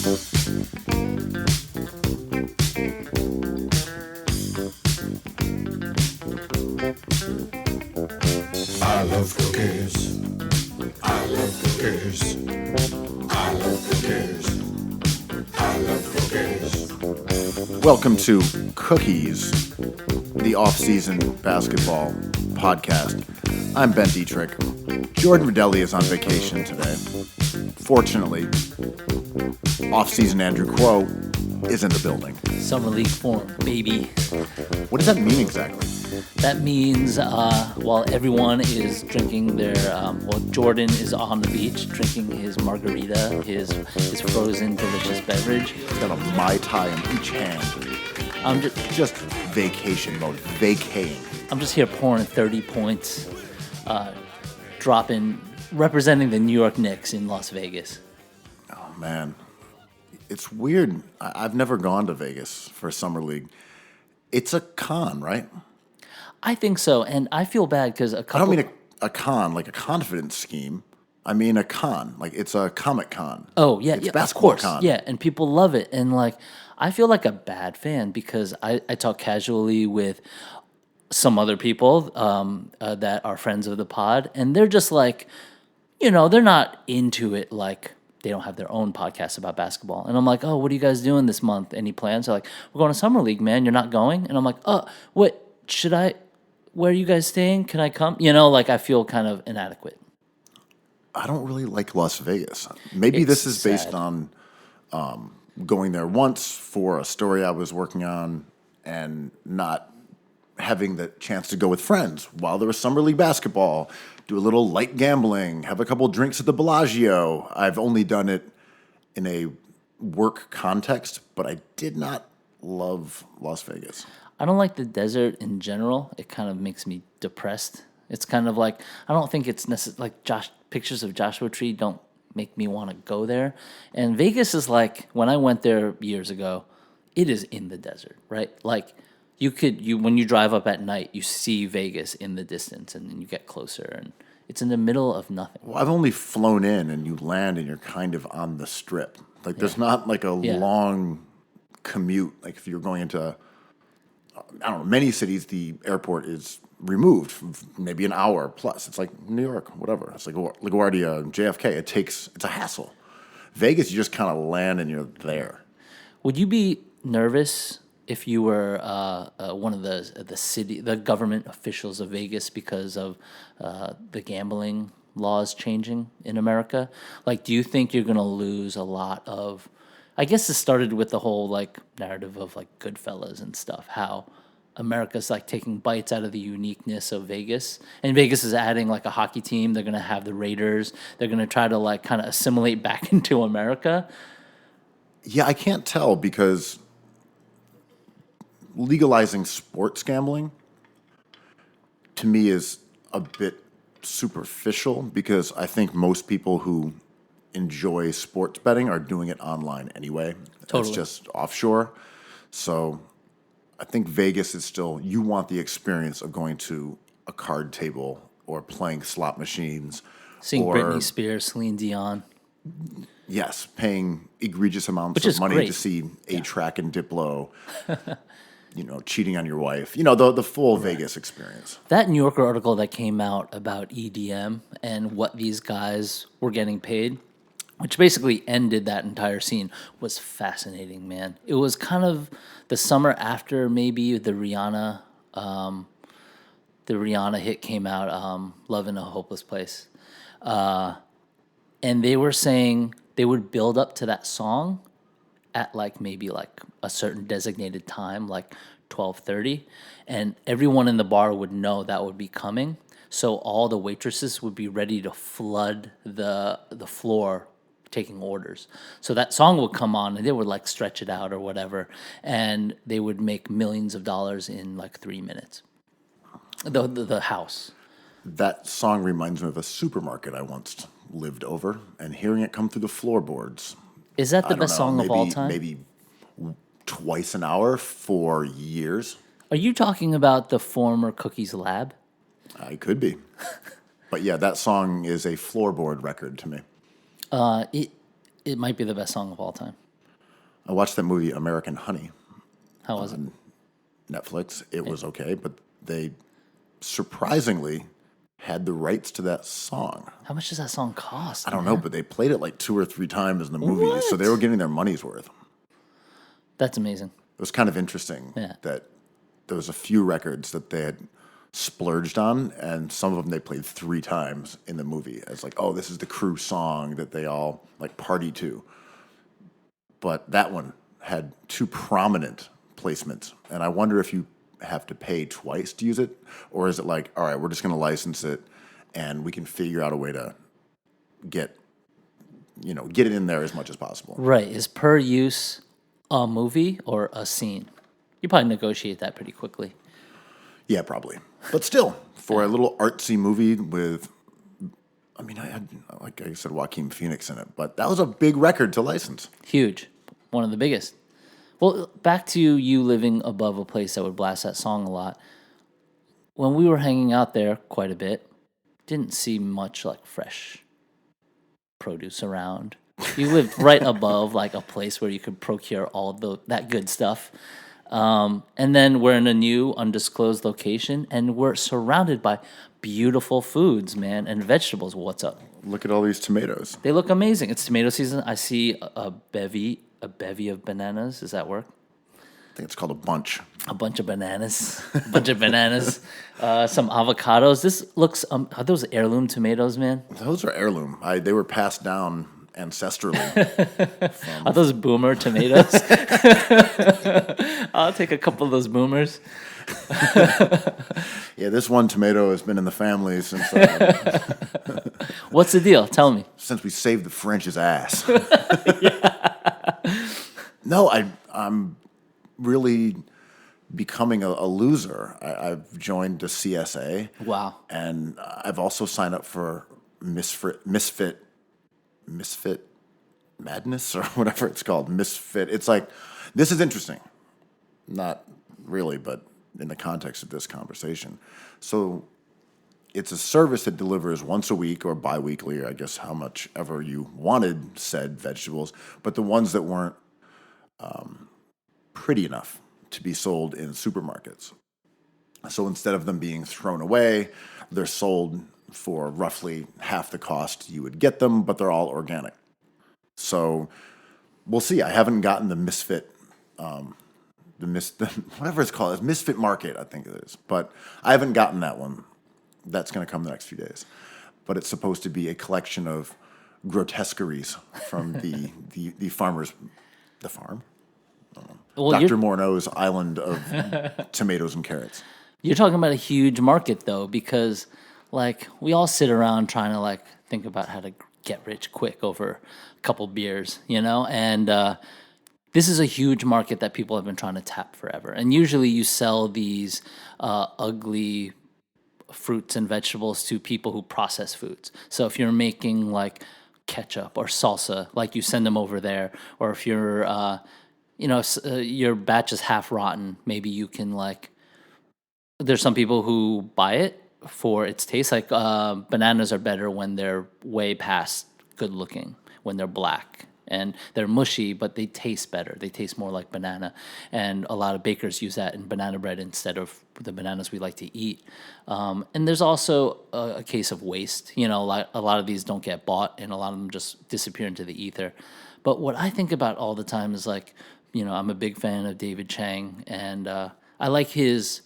I love cookies. I love cookies. I love cookies. I love cookies. Welcome to Cookies, the off-season basketball podcast. I'm Ben Detrick. Jordan Redaelli is on vacation today. Fortunately, off-season Andrew Kuo is in the building. Summer League form, baby. What does that mean exactly? That means while everyone is drinking their, Jordan is on the beach drinking his margarita, his frozen delicious beverage. He's got a Mai Tai in each hand. I'm Just vacation mode, vacaying. I'm just here pouring 30 points, representing the New York Knicks in Las Vegas. Oh, man. It's weird. I've never gone to Vegas for a summer league. It's a con, right? I think so, and I feel bad because I don't mean a con, like a confidence scheme. I mean a con, like it's a Comic Con. Oh, yeah, it's yeah, basketball of course. con. Yeah, and people love it. And, I feel like a bad fan because I talk casually with some other people that are friends of the pod, and they're just they're not into it like they don't have their own podcast about basketball. And I'm like, oh, what are you guys doing this month? Any plans? They're like, we're going to Summer League, man. You're not going? And I'm like, oh, what, should I... Where are you guys staying? Can I come? I feel kind of inadequate. I don't really like Las Vegas. Maybe this is based on going there once for a story I was working on and not having the chance to go with friends while there was Summer League basketball, do a little light gambling, have a couple drinks at the Bellagio. I've only done it in a work context, but I did not love Las Vegas. I don't like the desert in general. It kind of makes me depressed. It's kind of like, I don't think it's necessary, pictures of Joshua Tree don't make me want to go there. And Vegas is like, when I went there years ago, it is in the desert, right? Like, when you drive up at night, you see Vegas in the distance, and then you get closer, and it's in the middle of nothing. Well, I've only flown in, and you land, and you're kind of on the strip. Like, there's not like a long commute. Like, if you're going into... I don't know, many cities, the airport is removed, maybe an hour plus. It's like New York, whatever. It's like LaGuardia, JFK. It's a hassle. Vegas, you just kind of land and you're there. Would you be nervous if you were one of the government officials of Vegas because of the gambling laws changing in America? Like, do you think you're going to lose a lot of... I guess it started with the whole narrative of Goodfellas and stuff, how America's taking bites out of the uniqueness of Vegas. And Vegas is adding a hockey team. They're going to have the Raiders. They're going to try to kind of assimilate back into America. Yeah, I can't tell because legalizing sports gambling to me is a bit superficial because I think most people who enjoy sports betting are doing it online anyway. Totally. It's just offshore. So I think Vegas is still, you want the experience of going to a card table or playing slot machines. Seeing Britney Spears, Celine Dion. Yes, paying egregious amounts Which of money great. to see A-Track and Diplo, cheating on your wife. The full Vegas experience. That New Yorker article that came out about EDM and what these guys were getting paid, which basically ended that entire scene, was fascinating, man. It was kind of the summer after maybe the Rihanna hit came out, Love in a Hopeless Place. And they were saying they would build up to that song at maybe a certain designated time, 12:30, and everyone in the bar would know that would be coming. So all the waitresses would be ready to flood the floor taking orders. So that song would come on and they would stretch it out or whatever, and they would make millions of dollars in 3 minutes. The house. That song reminds me of a supermarket I once lived over and hearing it come through the floorboards. Is that the best song of all time? Maybe twice an hour for years. Are you talking about the former Cookies Lab? I could be. But yeah, that song is a floorboard record to me. It might be the best song of all time. I watched that movie American Honey, How was it? Netflix. It was okay, but they surprisingly had the rights to that song. How much does that song cost? I don't know, but they played it like 2 or 3 times in the movie, so they were getting their money's worth. That's amazing. It was kind of interesting that there was a few records that they had splurged on, and some of them they played 3 times in the movie as like, oh, this is the crew song that they all like party to. But that one had 2 prominent placements, and I wonder if you have to pay twice to use it, or is it like, all right, we're just going to license it, and we can figure out a way to get it in there as much as possible. Right. Is per use a movie or a scene? You probably negotiate that pretty quickly. Yeah, probably. But still, for a little artsy movie with, I mean, I had, like I said, Joaquin Phoenix in it, but that was a big record to license. Huge. One of the biggest. Well, back to you living above a place that would blast that song a lot. When we were hanging out there quite a bit, didn't see much like fresh produce around. You lived right above like a place where you could procure all that good stuff. And then we're in a new undisclosed location, and we're surrounded by beautiful foods, man, and vegetables. What's up? Look at all these tomatoes. They look amazing. It's tomato season. I see a bevy of bananas. Does that work? I think it's called a bunch. A bunch of bananas. Some avocados. This looks, are those heirloom tomatoes, man? Those are heirloom. They were passed down ancestrally. Are those boomer tomatoes? I'll take a couple of those boomers. Yeah, this one tomato has been in the family since What's the deal? Tell me. since we saved the French's ass. No, I'm really becoming a loser. I've joined the CSA. Wow. And I've also signed up for Misfit Madness or whatever it's called. Misfit. It's like, this is interesting. Not really, but in the context of this conversation. So it's a service that delivers once a week or bi-weekly, or I guess how much ever you wanted said vegetables, but the ones that weren't pretty enough to be sold in supermarkets. So instead of them being thrown away, they're sold for roughly half the cost you would get them, but they're all organic. So we'll see. I haven't gotten the Misfit, whatever it's called, it's Misfit Market, I think it is. But I haven't gotten that one. That's going to come the next few days. But it's supposed to be a collection of grotesqueries from the farmers, the farm? Well, Dr. Morneau's island of tomatoes and carrots. You're talking about a huge market, though, because, like, we all sit around trying to, like, think about how to get rich quick over a couple beers, you know? And this is a huge market that people have been trying to tap forever. And usually you sell these ugly fruits and vegetables to people who process foods. So if you're making, like, ketchup or salsa, like, you send them over there. Or if you're, if your batch is half rotten, maybe you can, like, there's some people who buy it for its taste. Like bananas are better when they're way past good looking, when they're black. And they're mushy, but they taste better. They taste more like banana. And a lot of bakers use that in banana bread instead of the bananas we like to eat. And there's also a case of waste. You know, like a lot of these don't get bought, and a lot of them just disappear into the ether. But what I think about all the time is, like, you know, I'm a big fan of David Chang, and I like his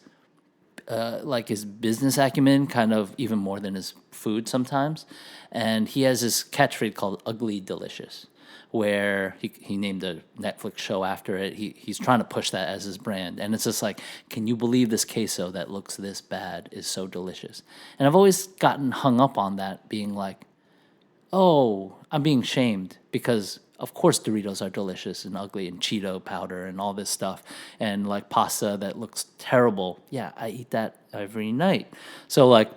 business acumen kind of even more than his food sometimes. And he has this catchphrase called "Ugly Delicious," where he named a Netflix show after it. He's trying to push that as his brand. And it's just like, can you believe this queso that looks this bad is so delicious? And I've always gotten hung up on that, being like, oh, I'm being shamed because of course Doritos are delicious and ugly, and Cheeto powder and all this stuff, and like pasta that looks terrible. Yeah, I eat that every night. So like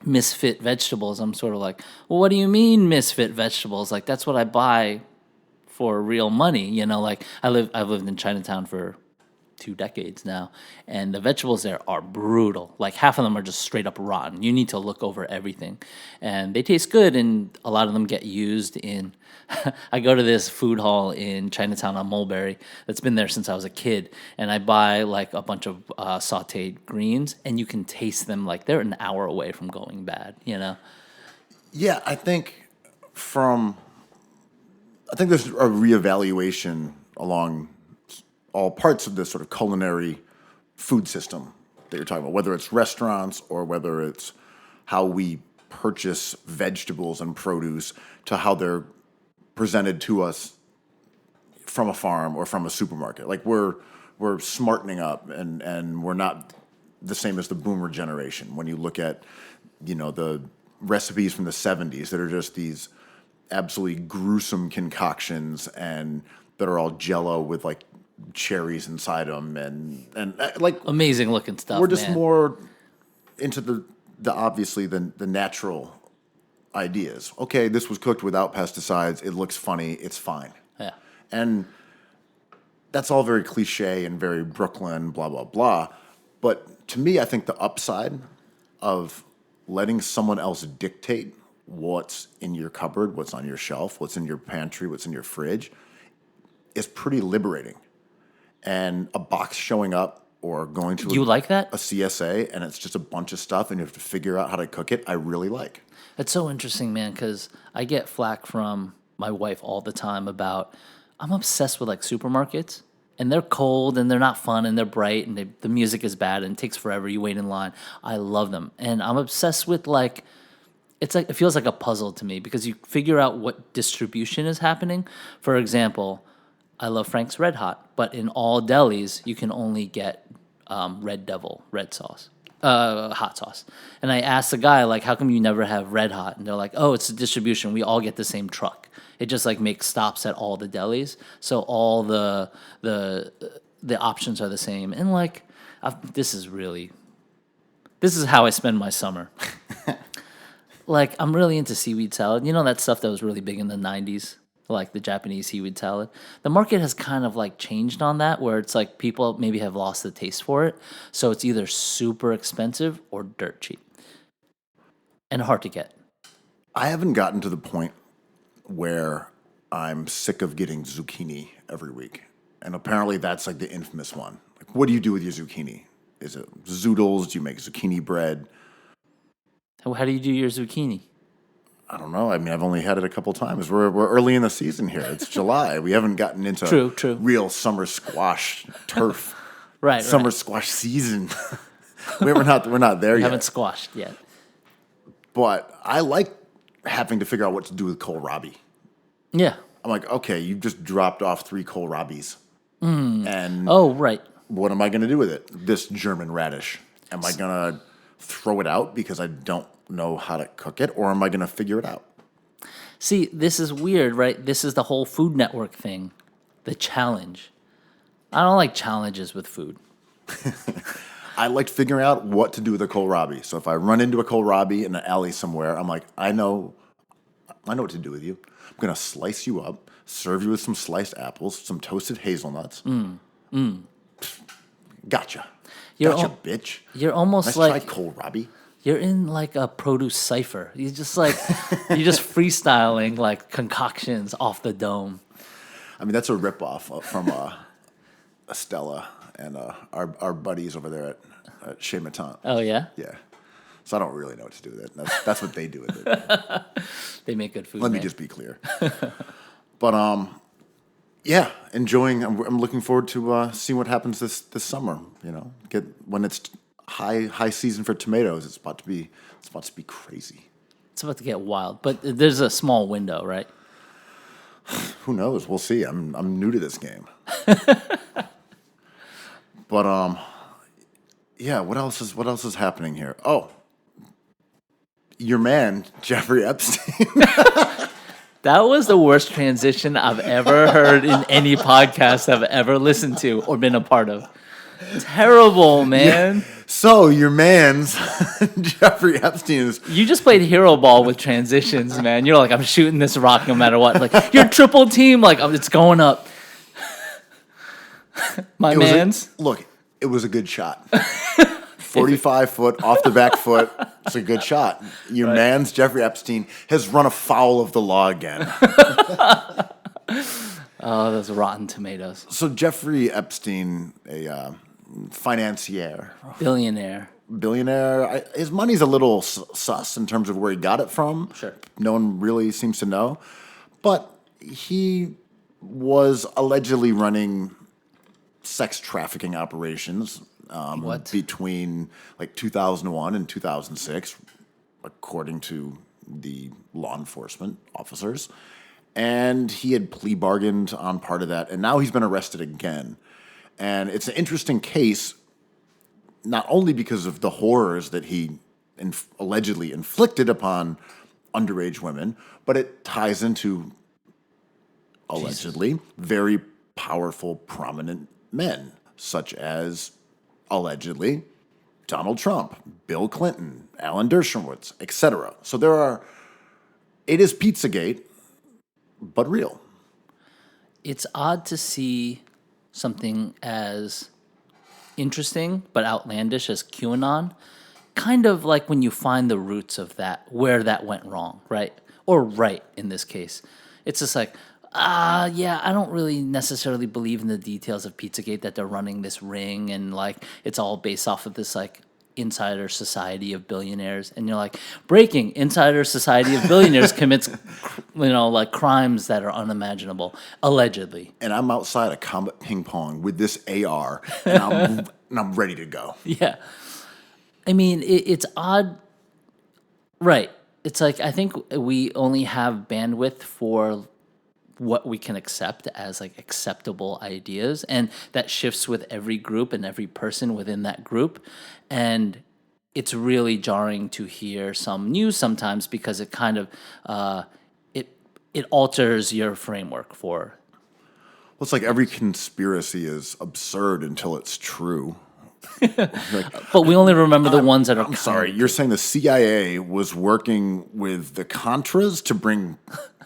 misfit vegetables, I'm sort of like, well, what do you mean misfit vegetables? Like, that's what I buy for real money, you know? Like I've lived in Chinatown for 2 decades now, and the vegetables there are brutal. Like half of them are just straight up rotten. You need to look over everything, and they taste good, and a lot of them get used in. I go to this food hall in Chinatown on Mulberry that's been there since I was a kid, and I buy like a bunch of sautéed greens, and you can taste them like they're an hour away from going bad. Yeah, I think there's a reevaluation along all parts of this sort of culinary food system that you're talking about, whether it's restaurants or whether it's how we purchase vegetables and produce to how they're presented to us from a farm or from a supermarket. Like we're smartening up and we're not the same as the boomer generation. When you look at, the recipes from the 70s that are just these absolutely gruesome concoctions and that are all Jello with like cherries inside them and like amazing looking stuff. We're just man. more into the obviously the natural ideas. Okay, this was cooked without pesticides. It looks funny. It's fine. Yeah. And that's all very cliche and very Brooklyn, blah, blah, blah. But to me, I think the upside of letting someone else dictate what's in your cupboard, what's on your shelf, what's in your pantry, what's in your fridge is pretty liberating. And a box showing up or going to You like that? a CSA and it's just a bunch of stuff and you have to figure out how to cook it, I really like. It's so interesting, man, because I get flack from my wife all the time about I'm obsessed with like supermarkets, and they're cold and they're not fun and they're bright and the music is bad and it takes forever. You wait in line. I love them, and I'm obsessed with like it's like it feels like a puzzle to me because you figure out what distribution is happening. For example, I love Frank's Red Hot, but in all delis you can only get Red Devil red sauce. Hot sauce. And I asked the guy, like, how come you never have Red Hot? And they're like, oh, it's a distribution. We all get the same truck. It just like makes stops at all the delis, so all the options are the same. And like, this is how I spend my summer. Like, I'm really into seaweed salad. You know that stuff that was really big in the 90s? Like the Japanese seaweed salad. The market has kind of like changed on that, where it's like people maybe have lost the taste for it. So it's either super expensive or dirt cheap and hard to get. I haven't gotten to the point where I'm sick of getting zucchini every week. And apparently that's like the infamous one. Like, what do you do with your zucchini? Is it zoodles? Do you make zucchini bread? How do you do your zucchini? I don't know. I mean, I've only had it a couple times. We're early in the season here. It's July. We haven't gotten into True. real summer squash turf. Right. Summer squash season. we're not there yet. Haven't squashed yet. But I like having to figure out what to do with kohlrabi. Yeah. I'm like, okay, you just dropped off 3 kohlrabis. And Oh, right. what am I going to do with it? This German radish. Am I going to throw it out because I don't know how to cook it, or am I going to figure it out? See, this is weird, right? This is the whole Food Network thing, the challenge. I don't like challenges with food. I like figuring out what to do with a kohlrabi. So if I run into a kohlrabi in an alley somewhere, I'm like, I know what to do with you. I'm going to slice you up, serve you with some sliced apples, some toasted hazelnuts. Gotcha. Gotcha, bitch. You're almost Let's like try kohlrabi. You're in like a produce cipher. You're just freestyling like concoctions off the dome. I mean, that's a ripoff from Estella and our buddies over there at Chez Matant. Oh yeah, Yeah. So I don't really know what to do with it. That's what they do with it. they make good food. Let me just be clear. But yeah, enjoying. I'm looking forward to seeing what happens this summer. When it's high season for tomatoes. It's about to be crazy. It's about to get wild, but there's a small window, right? Who knows? We'll see. I'm new to this game. But yeah. What else is happening here? Oh, your man Jeffrey Epstein. That was the worst transition I've ever heard in any podcast I've ever listened to or been a part of. Terrible, man. Yeah. So your man's Jeffrey Epstein is. You just played hero ball with transitions, man. You're like, I'm shooting this rock no matter what. Like, you're triple team. Like, it's going up. My man's. Look, it was a good shot. 45 foot off the back foot. It's a good shot. Your man's Jeffrey Epstein has run afoul of the law again. Oh, those rotten tomatoes. So Jeffrey Epstein, a financier, Billionaire. his money's a little sus in terms of where he got it from. Sure. No one really seems to know. But he was allegedly running sex trafficking operations between like 2001 and 2006, according to the law enforcement officers. And he had plea bargained on part of that, and now he's been arrested again. And it's an interesting case, not only because of the horrors that he allegedly inflicted upon underage women, but it ties into, allegedly, very powerful, prominent men, such as, allegedly, Donald Trump, Bill Clinton, Alan Dershowitz, etc. So it is Pizzagate, but real. It's odd to see something as interesting but outlandish as QAnon, kind of like when you find the roots of that, where that went wrong, right? Or right in this case. It's just like, yeah, I don't really necessarily believe in the details of Pizzagate, that they're running this ring and like it's all based off of this like insider society of billionaires. And you're like, breaking, insider society of billionaires commits, like crimes that are unimaginable, allegedly. And I'm outside a Combat Ping Pong with this AR, and I'm ready to go. Yeah. I mean, it's odd. Right. It's like, I think we only have bandwidth for what we can accept as like acceptable ideas, and that shifts with every group and every person within that group. And it's really jarring to hear some news sometimes because it kind of it alters your framework for. Well, it's like every conspiracy is absurd until it's true. But we only remember the ones that are. I'm sorry, you're saying the CIA was working with the Contras to bring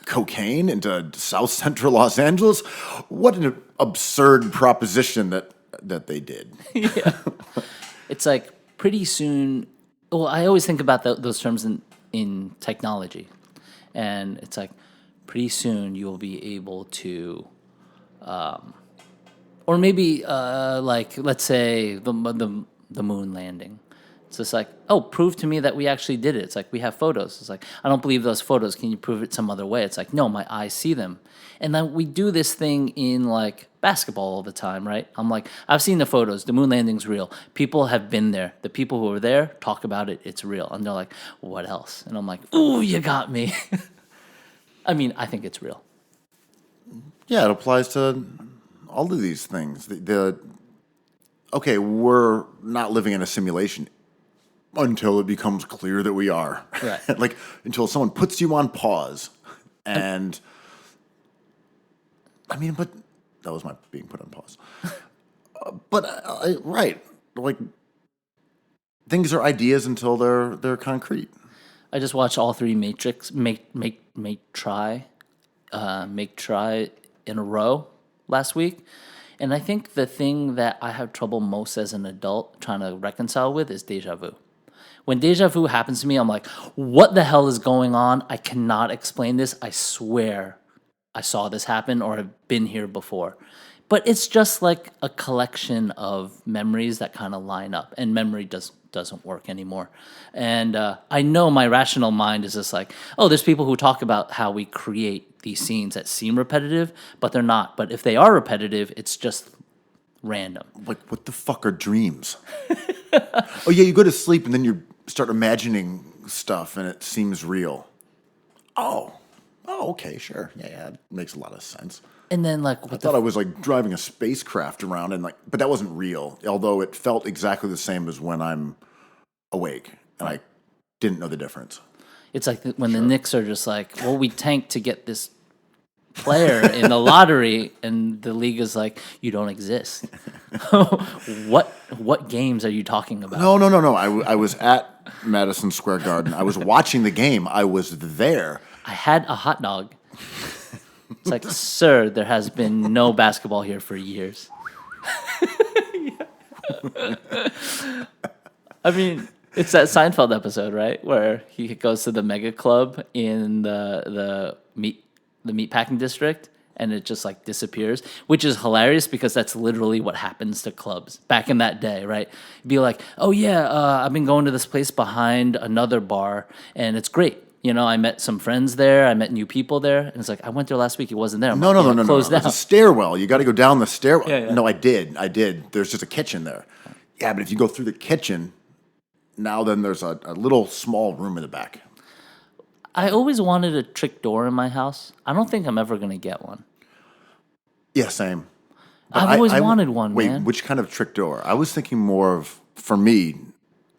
cocaine into South Central Los Angeles? What an absurd proposition that they did. Yeah. It's like pretty soon. Well, I always think about those terms in technology, and it's like pretty soon you'll be able to, or maybe like let's say the moon landing. It's just like, oh, prove to me that we actually did it. It's like, we have photos. It's like, I don't believe those photos. Can you prove it some other way? It's like, no, my eyes see them. And then we do this thing in like basketball all the time, right? I'm like, I've seen the photos. The moon landing's real. People have been there. The people who were there talk about it. It's real. And they're like, what else? And I'm like, ooh, you got me. I mean, I think it's real. Yeah, it applies to all of these things. Okay, we're not living in a simulation until it becomes clear that we are. Right. Like, until someone puts you on pause. And, I mean, but that was my being put on pause. Right. Like, things are ideas until they're concrete. I just watched all three Make Try in a row last week. And I think the thing that I have trouble most as an adult trying to reconcile with is deja vu. When deja vu happens to me, I'm like, what the hell is going on? I cannot explain this. I swear I saw this happen or have been here before. But it's just like a collection of memories that kind of line up, and memory doesn't work anymore. And I know my rational mind is just like, oh, there's people who talk about how we create these scenes that seem repetitive, but they're not. But if they are repetitive, it's just random. Like, what the fuck are dreams? Oh, yeah, you go to sleep and then you start imagining stuff and it seems real. Oh, okay, sure. Yeah, it makes a lot of sense. And then, like, I thought I was like driving a spacecraft around, and like, but that wasn't real. Although it felt exactly the same as when I'm awake, and I didn't know the difference. It's like when the Knicks are just like, well, we tanked to get this player in the lottery, and the league is like, you don't exist. What games are you talking about? No. I was at Madison Square Garden. I was watching the game. I was there. I had a hot dog. It's like, sir, there has been no basketball here for years. I mean, it's that Seinfeld episode, right, where he goes to the mega club in the meatpacking district, and it just like disappears, which is hilarious because that's literally what happens to clubs back in that day, right? Be like, oh yeah, I've been going to this place behind another bar, and it's great. You know, I met some friends there. I met new people there, and it's like I went there last week. It wasn't there. I'm No, like, no, yeah, no, no, no. closed down. There's a stairwell. You got to go down the stairwell. Yeah, yeah. No, I did. There's just a kitchen there. Yeah, but if you go through the kitchen, now then there's a little small room in the back. I always wanted a trick door in my house. I don't think I'm ever gonna get one. Yeah, same. But I've always wanted one, wait, man. which kind of trick door? I was thinking more of, for me,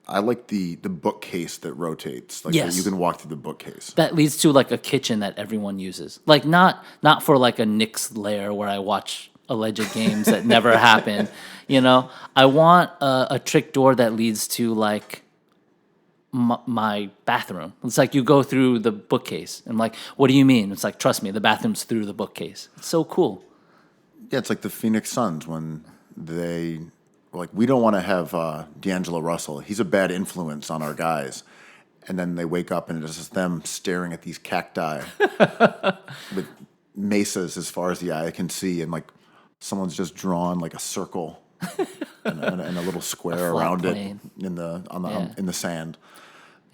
I like the bookcase that rotates. Like Yes. you can walk through the bookcase. That leads to like a kitchen that everyone uses. Like not for like a Knicks lair where I watch alleged games that never happen. You know, I want a trick door that leads to like my bathroom. It's like you go through the bookcase. I'm like, what do you mean? It's like, trust me, the bathroom's through the bookcase. It's so cool. Yeah, it's like the Phoenix Suns when they were like, we don't want to have D'Angelo Russell. He's a bad influence on our guys. And then they wake up and it's just them staring at these cacti with mesas as far as the eye can see. And like someone's just drawn like a circle and a little square around plane. it in the sand.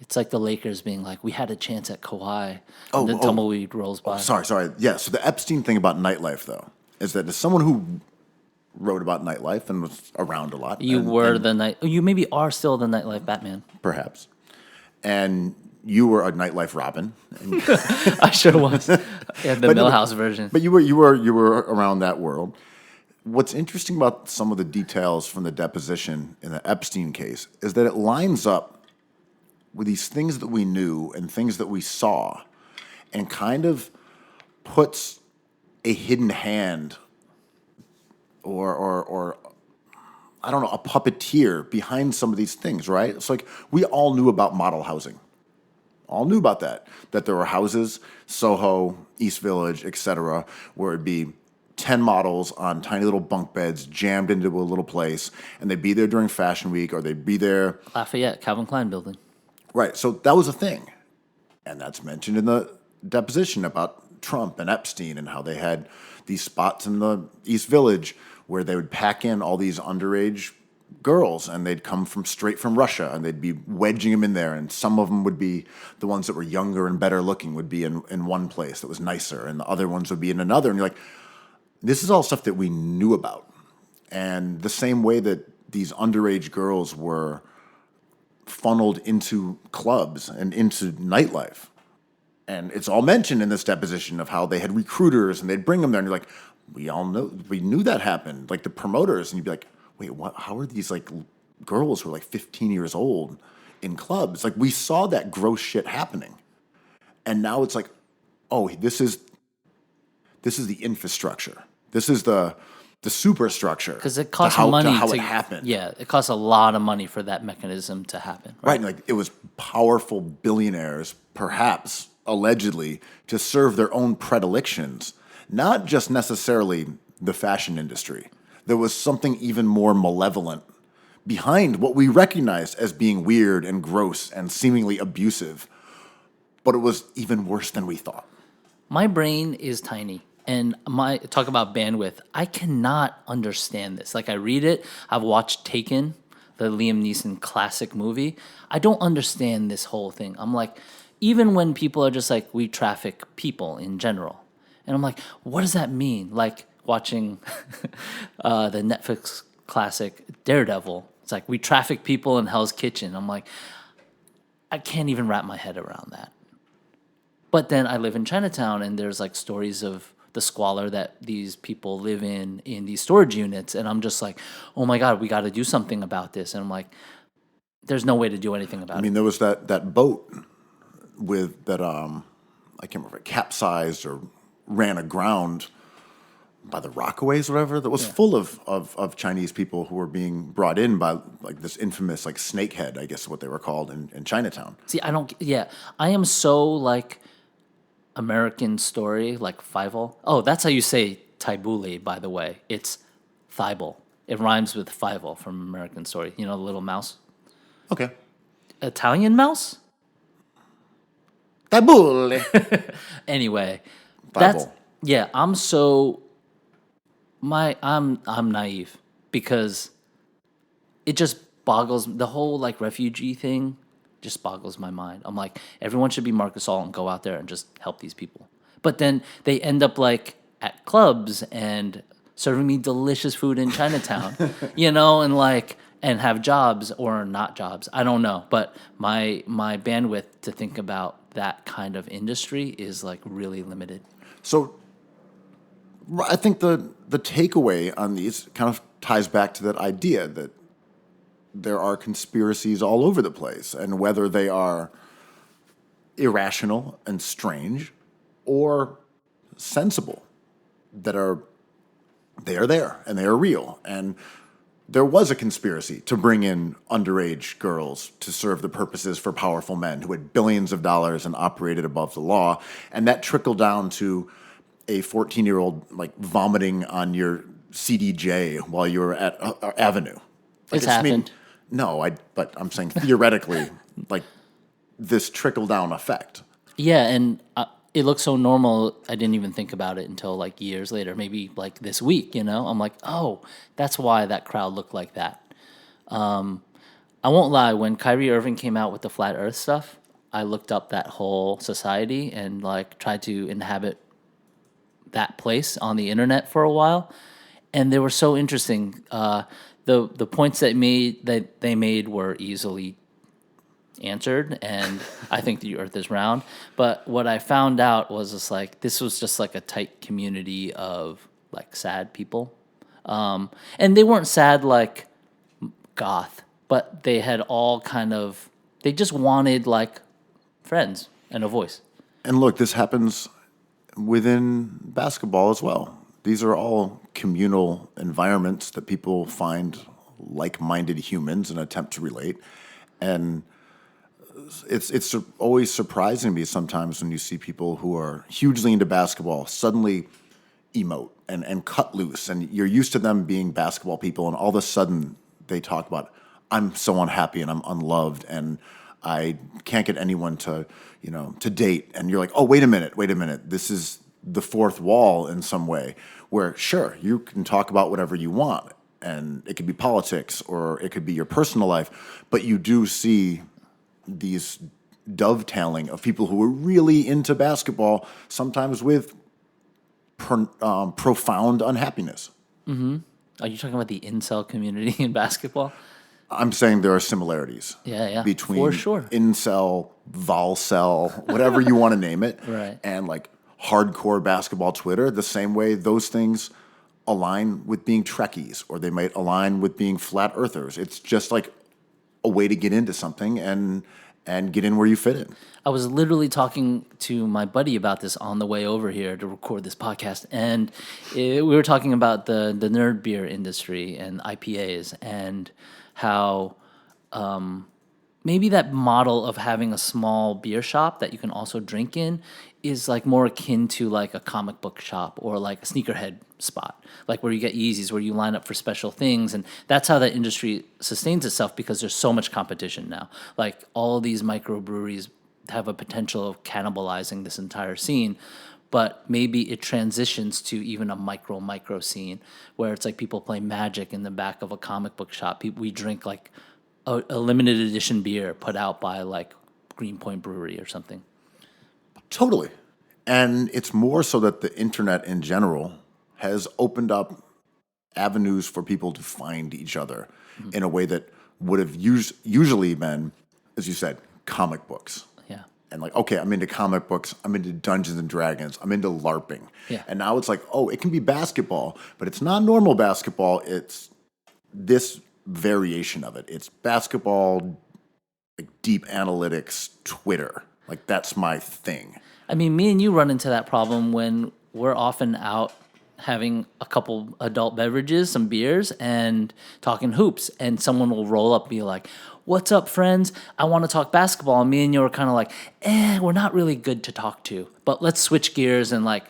It's like the Lakers being like, we had a chance at Kawhi. And the tumbleweed rolls by. Sorry. Yeah, so the Epstein thing about nightlife, though, is that as someone who wrote about nightlife and was around a lot. You maybe are still the nightlife Batman. Perhaps. And you were a nightlife Robin. I sure was. Yeah, the Millhouse version. But you were around that world. What's interesting about some of the details from the deposition in the Epstein case is that it lines up with these things that we knew and things that we saw and kind of puts a hidden hand or I don't know, a puppeteer behind some of these things, right? It's like we all knew about model housing. All knew about that there were houses, Soho, East Village, etc., where it'd be 10 models on tiny little bunk beds jammed into a little place, and they'd be there during Fashion Week, or they'd be there. Lafayette, Calvin Klein building. Right, so that was a thing. And that's mentioned in the deposition about Trump and Epstein and how they had these spots in the East Village where they would pack in all these underage girls, and they'd come straight from Russia, and they'd be wedging them in there, and some of them would be the ones that were younger and better looking would be in one place that was nicer, and the other ones would be in another, and you're like, this is all stuff that we knew about. And the same way that these underage girls were funneled into clubs and into nightlife. And it's all mentioned in this deposition of how they had recruiters and they'd bring them there, and you're like, we knew that happened. Like the promoters, and you'd be like, wait, what? How are these like girls who are like 15 years old in clubs? Like we saw that gross shit happening. And now it's like, oh, this is the infrastructure. This is the superstructure. Because it costs money to how it happened. Yeah, it costs a lot of money for that mechanism to happen. Right, and like it was powerful billionaires, perhaps allegedly, to serve their own predilections, not just necessarily the fashion industry. There was something even more malevolent behind what we recognized as being weird and gross and seemingly abusive, but it was even worse than we thought. My brain is tiny. And talk about bandwidth, I cannot understand this. Like I read it, I've watched Taken, the Liam Neeson classic movie. I don't understand this whole thing. I'm like, even when people are just like, we traffic people in general. And I'm like, what does that mean? Like watching the Netflix classic Daredevil. It's like, we traffic people in Hell's Kitchen. I'm like, I can't even wrap my head around that. But then I live in Chinatown, and there's like stories of the squalor that these people live in these storage units. And I'm just like, oh my God, we got to do something about this. And I'm like, there's no way to do anything about it. I mean, there was that boat with that, I can't remember, it capsized or ran aground by the Rockaways or whatever, that was full of Chinese people who were being brought in by like this infamous like snakehead, I guess is what they were called in Chinatown. See, I am so like American Story, like Fievel. Oh, that's how you say Taibuli, by the way. It's Thibault. It rhymes with Fievel from American Story. You know, the little mouse. Okay. Italian mouse? Tabule. Anyway, Fievel. I'm naive because it just boggles the whole like refugee thing just boggles my mind. I'm like, everyone should be Marcus All and go out there and just help these people. But then they end up like at clubs and serving me delicious food in Chinatown, and like and have jobs or not jobs. I don't know, but my bandwidth to think about that kind of industry is like really limited. So I think the takeaway on these kind of ties back to that idea that there are conspiracies all over the place, and whether they are irrational and strange or sensible, they are there and they are real. And there was a conspiracy to bring in underage girls to serve the purposes for powerful men who had billions of dollars and operated above the law, and that trickled down to a 14-year-old like vomiting on your CDJ while you were at Avenue. Like, It's happened. But I'm saying theoretically, like this trickle down effect. Yeah, and it looks so normal. I didn't even think about it until like years later, maybe like this week. I'm like, oh, that's why that crowd looked like that. I won't lie. When Kyrie Irving came out with the flat Earth stuff, I looked up that whole society and like tried to inhabit that place on the internet for a while, and they were so interesting. The points that they made were easily answered, and I think the Earth is round. But what I found out was just like this was just like a tight community of like sad people, and they weren't sad like goth, but they had all they just wanted like friends and a voice. And look, this happens within basketball as well. These are all communal environments that people find like-minded humans and attempt to relate. And it's always surprising to me sometimes when you see people who are hugely into basketball suddenly emote and cut loose. And you're used to them being basketball people, and all of a sudden they talk about, I'm so unhappy and I'm unloved and I can't get anyone to date. And you're like, oh, wait a minute. This is the fourth wall in some way where, sure, you can talk about whatever you want, and it could be politics or it could be your personal life, but you do see these dovetailing of people who are really into basketball, sometimes with profound unhappiness. Mm-hmm. Are you talking about the incel community in basketball? I'm saying there are similarities. Yeah, between for sure. incel, volcel, whatever you want to name it, right, and like hardcore basketball Twitter. The same way those things align with being Trekkies, or they might align with being flat earthers. It's just like a way to get into something and get in where you fit in. I was literally talking to my buddy about this on the way over here to record this podcast, and we were talking about the nerd beer industry and IPAs and how maybe that model of having a small beer shop that you can also drink in is like more akin to like a comic book shop or like a sneakerhead spot, like where you get Yeezys, where you line up for special things. And that's how that industry sustains itself, because there's so much competition now. Like all of these microbreweries have a potential of cannibalizing this entire scene, but maybe it transitions to even a micro scene where it's like people play Magic in the back of a comic book shop. We drink like a limited edition beer put out by like Greenpoint Brewery or something. Totally. And it's more so that the internet in general has opened up avenues for people to find each other in a way that would have usually been, as you said, comic books. Yeah. And like, okay, I'm into comic books, I'm into Dungeons and Dragons, I'm into LARPing. Yeah. And now it's like, oh, it can be basketball, but it's not normal basketball. It's this variation of it. It's basketball, like deep analytics, Twitter. Like that's my thing. I mean, me and you run into that problem when we're often out having a couple adult beverages, some beers, and talking hoops, and someone will roll up and be like, what's up, friends? I want to talk basketball. And me and you are kind of like, we're not really good to talk to, but let's switch gears and like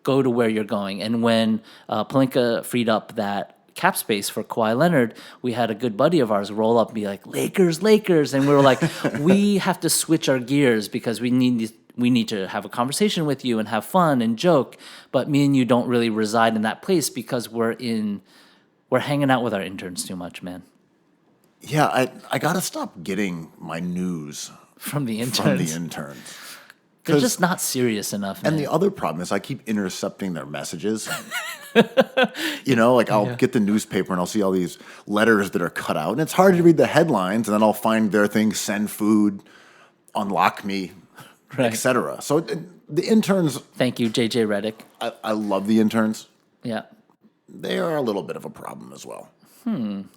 go to where you're going. And when Pelinka freed up that cap space for Kawhi Leonard, we had a good buddy of ours roll up and be like, Lakers, Lakers. And we were like, we have to switch our gears because we need to have a conversation with you and have fun and joke. But me and you don't really reside in that place because we're hanging out with our interns too much, man. Yeah, I got to stop getting my news From the interns. They're just not serious enough, man. And the other problem is I keep intercepting their messages. Like I'll get the newspaper and I'll see all these letters that are cut out. And it's hard to read the headlines. And then I'll find their things, send food, unlock me, Right. etc. So the interns... Thank you, JJ Redick. I love the interns. Yeah. They are a little bit of a problem as well.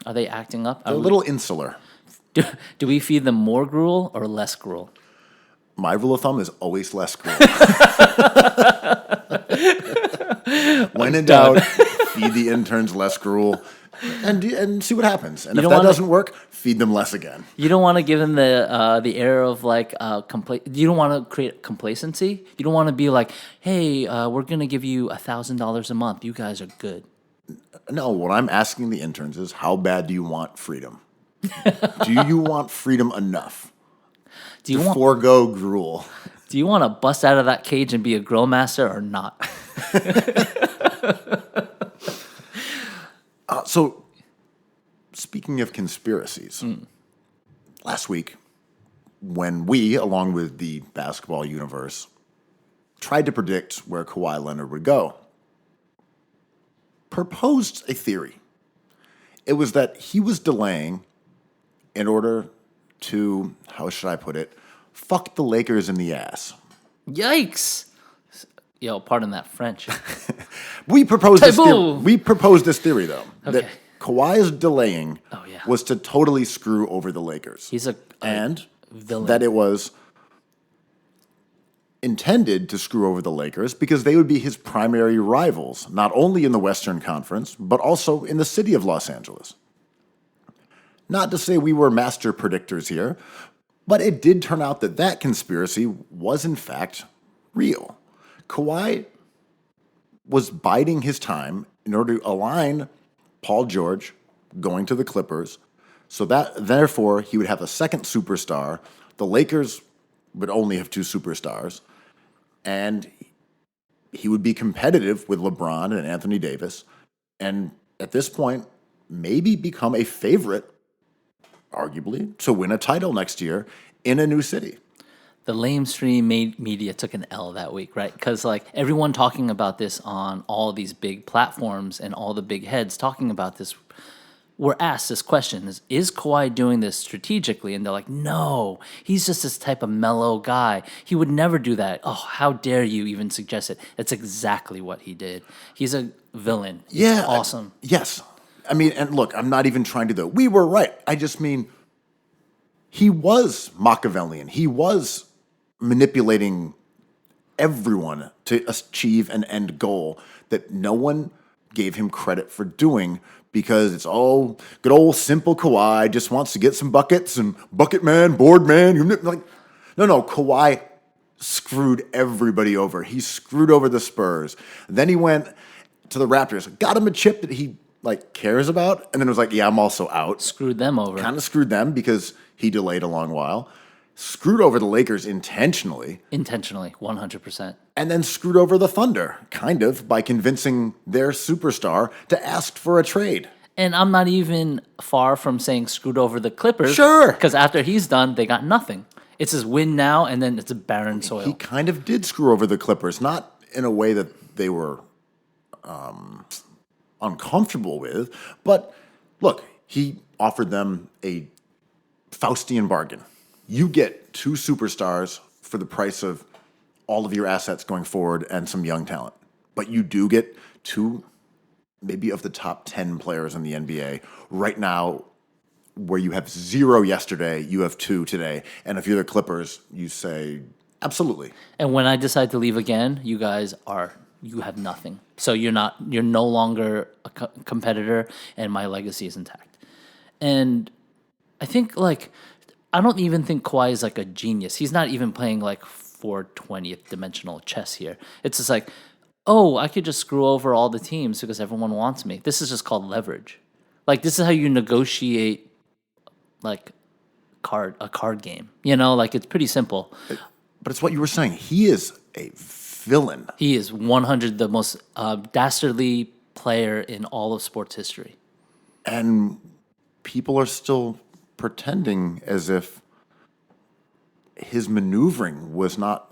Are they acting up? They're a little insular. Do we feed them more gruel or less gruel? My rule of thumb is always less gruel. When in doubt, feed the interns less gruel and see what happens. And if that doesn't work, feed them less again. You don't want to give them the air of like you don't want to create complacency. You don't want to be like, hey, we're gonna give you $1,000 a month. You guys are good. No, what I'm asking the interns is, how bad do you want freedom? Do you want freedom enough to forego gruel? Do you want to bust out of that cage and be a grill master or not? So, speaking of conspiracies, last week, when we, along with the basketball universe, tried to predict where Kawhi Leonard would go, proposed a theory. It was that he was delaying in order to, how should I put it, fuck the Lakers in the ass. Yikes! Yo, pardon that French. We proposed this theory, though, that Kawhi's delaying was to totally screw over the Lakers. He's a villain. That it was intended to screw over the Lakers because they would be his primary rivals, not only in the Western Conference, but also in the city of Los Angeles. Not to say we were master predictors here, but it did turn out that that conspiracy was in fact real. Kawhi was biding his time in order to align Paul George going to the Clippers, so that therefore he would have a second superstar. The Lakers would only have two superstars, and he would be competitive with LeBron and Anthony Davis, and at this point, maybe become a favorite, arguably, to win a title next year in a new city. The lamestream media took an L that week, right? Because like everyone talking about this on all these big platforms and all the big heads talking about this were asked this question, is Kawhi doing this strategically? And they're like, no, he's just this type of mellow guy. He would never do that. Oh, how dare you even suggest it? That's exactly what he did. He's a villain. Yeah. It's awesome. Yes. I mean, and look, I'm not even trying to we were right. I just mean, he was Machiavellian. He was manipulating everyone to achieve an end goal that no one gave him credit for doing, because it's all good old simple Kawhi just wants to get some buckets and bucket man, board man. Like, no, Kawhi screwed everybody over. He screwed over the Spurs. Then he went to the Raptors, got him a chip that he cares about, and then was like, yeah, I'm also out. Screwed them over. Kind of screwed them because he delayed a long while. Screwed over the Lakers intentionally. Intentionally, 100%. And then screwed over the Thunder, kind of, by convincing their superstar to ask for a trade. And I'm not even far from saying screwed over the Clippers. Sure. Because after he's done, they got nothing. It's his win now, and then it's a barren soil. He kind of did screw over the Clippers, not in a way that they were uncomfortable with, but look, he offered them a Faustian bargain. You get two superstars for the price of all of your assets going forward and some young talent. But you do get two, maybe of the top 10 players in the NBA. Right now, where you have 0 yesterday, you have 2 today. And if you're the Clippers, you say, absolutely. And when I decide to leave again, you have nothing. So you're no longer a competitor, and my legacy is intact. And I think I don't even think Kawhi is a genius. He's not even playing 4/20th dimensional chess here. It's just oh, I could just screw over all the teams because everyone wants me. This is just called leverage. Like this is how you negotiate like a card game. You know, like it's pretty simple. But it's what you were saying. He is a villain. He is 100 the most dastardly player in all of sports history. And people are still pretending as if his maneuvering was not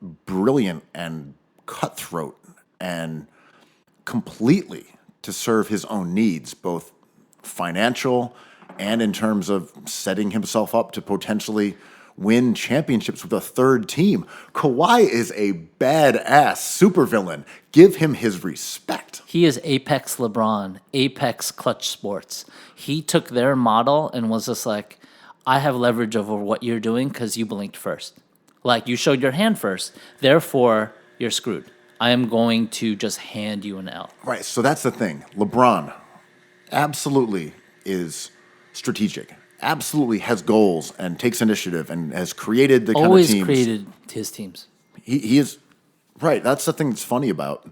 brilliant and cutthroat and completely to serve his own needs, both financial and in terms of setting himself up to potentially win championships with a third team. Kawhi is a badass supervillain. Give him his respect. He is apex LeBron, apex clutch sports. He took their model and was just like, I have leverage over what you're doing because you blinked first. Like, you showed your hand first. Therefore, you're screwed. I am going to just hand you an L. Right, so that's the thing. LeBron absolutely is strategic. Absolutely has goals and takes initiative and has created the kind of teams. Always created his teams. He is right. That's the thing that's funny about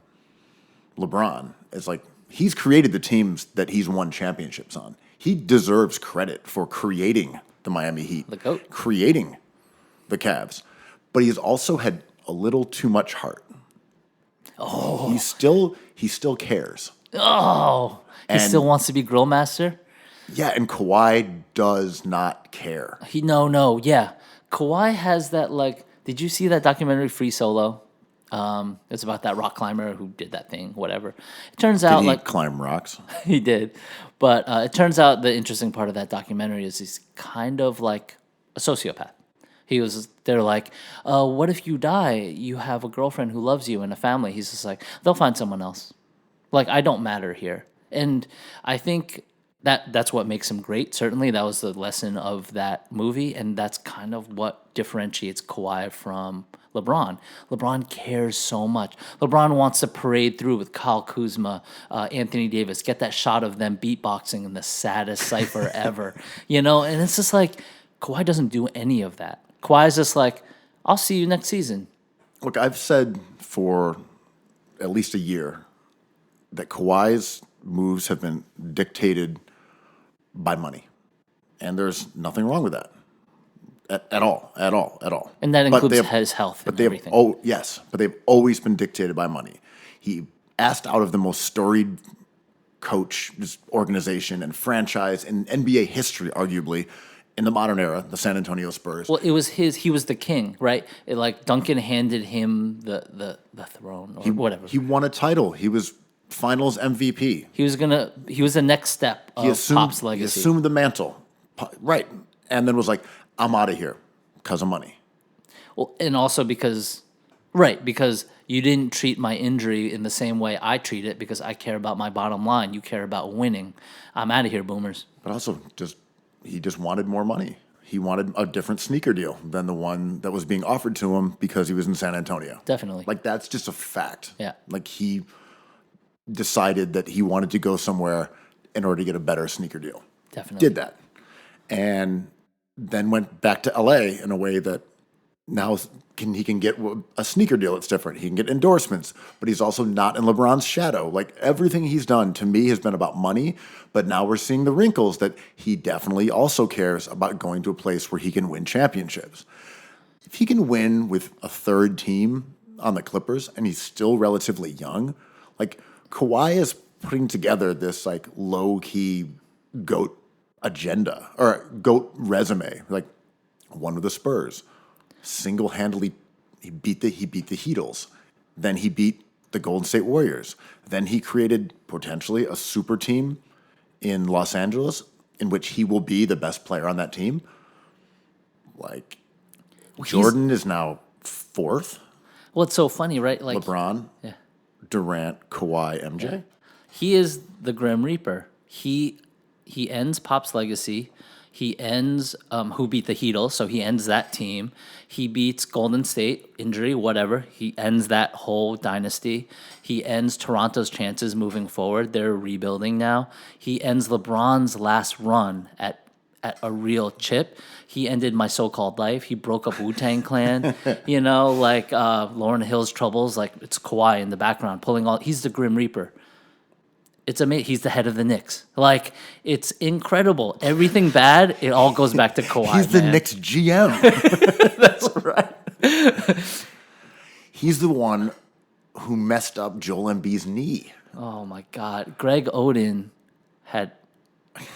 LeBron. It's like he's created the teams that he's won championships on. He deserves credit for creating the Miami Heat, The GOAT. creating the Cavs. But he's also had a little too much heart. Oh, he still cares. Oh, he And- still wants to be grill master? Yeah, and Kawhi does not care. Yeah. Kawhi has that, like, did you see that documentary Free Solo? It's about that rock climber who did that thing, whatever. It turns out, Did he like, climb rocks? he did. But it turns out the interesting part of that documentary is he's kind of like a sociopath. They're like, what if you die? You have a girlfriend who loves you and a family. He's just like, they'll find someone else. Like, I don't matter here. And I think that's what makes him great. Certainly, that was the lesson of that movie, and that's kind of what differentiates Kawhi from LeBron. LeBron cares so much. LeBron wants to parade through with Kyle Kuzma, Anthony Davis, get that shot of them beatboxing in the saddest cipher ever, you know? And it's just like, Kawhi doesn't do any of that. Kawhi's just like, I'll see you next season. Look, I've said for at least a year that Kawhi's moves have been dictated by money. And there's nothing wrong with that. At all. And that But includes they have- his health But and they have, everything. yes, but they've always been dictated by money. He asked out of the most storied coach, organization, and franchise in NBA history, arguably, in the modern era, the San Antonio Spurs. Well, it was he was the king, right? Like Duncan handed him the throne or whatever. He won a title. He was Finals MVP. He was the next step of Pop's legacy. He assumed the mantle, right? And then was like, "I'm out of here because of money." Well, and also because you didn't treat my injury in the same way I treat it because I care about my bottom line. You care about winning. I'm out of here, boomers. But also, he just wanted more money. He wanted a different sneaker deal than the one that was being offered to him because he was in San Antonio. Definitely. Like that's just a fact. Yeah. Like he decided that he wanted to go somewhere in order to get a better sneaker deal. Definitely. Did that. And then went back to LA in a way that now he can get a sneaker deal that's different. He can get endorsements, but he's also not in LeBron's shadow. Like everything he's done to me has been about money, but now we're seeing the wrinkles that he definitely also cares about going to a place where he can win championships. If he can win with a third team on the Clippers and he's still relatively young, like Kawhi is putting together this like low-key GOAT agenda or GOAT resume, like one with the Spurs. Single-handedly, he beat the Heatles. Then he beat the Golden State Warriors. Then he created potentially a super team in Los Angeles in which he will be the best player on that team. Like, Jordan is now fourth. Well, it's so funny, right? Like LeBron, Durant, Kawhi, MJ. he is the Grim Reaper. He ends Pop's legacy. He ends who beat the Heatles, so he ends that team. He beats Golden State, injury, whatever. He ends that whole dynasty. He ends Toronto's chances moving forward. They're rebuilding now. He ends LeBron's last run at at a real chip. He ended my so-called life. He broke up Wu-Tang Clan. You know, like Lauryn Hill's troubles. Like it's Kawhi in the background pulling all. He's the Grim Reaper. It's amazing. He's the head of the Knicks. Like it's incredible. Everything bad, it all goes back to Kawhi. He's the Knicks GM. That's right. He's the one who messed up Joel Embiid's knee. Oh my God, Greg Oden had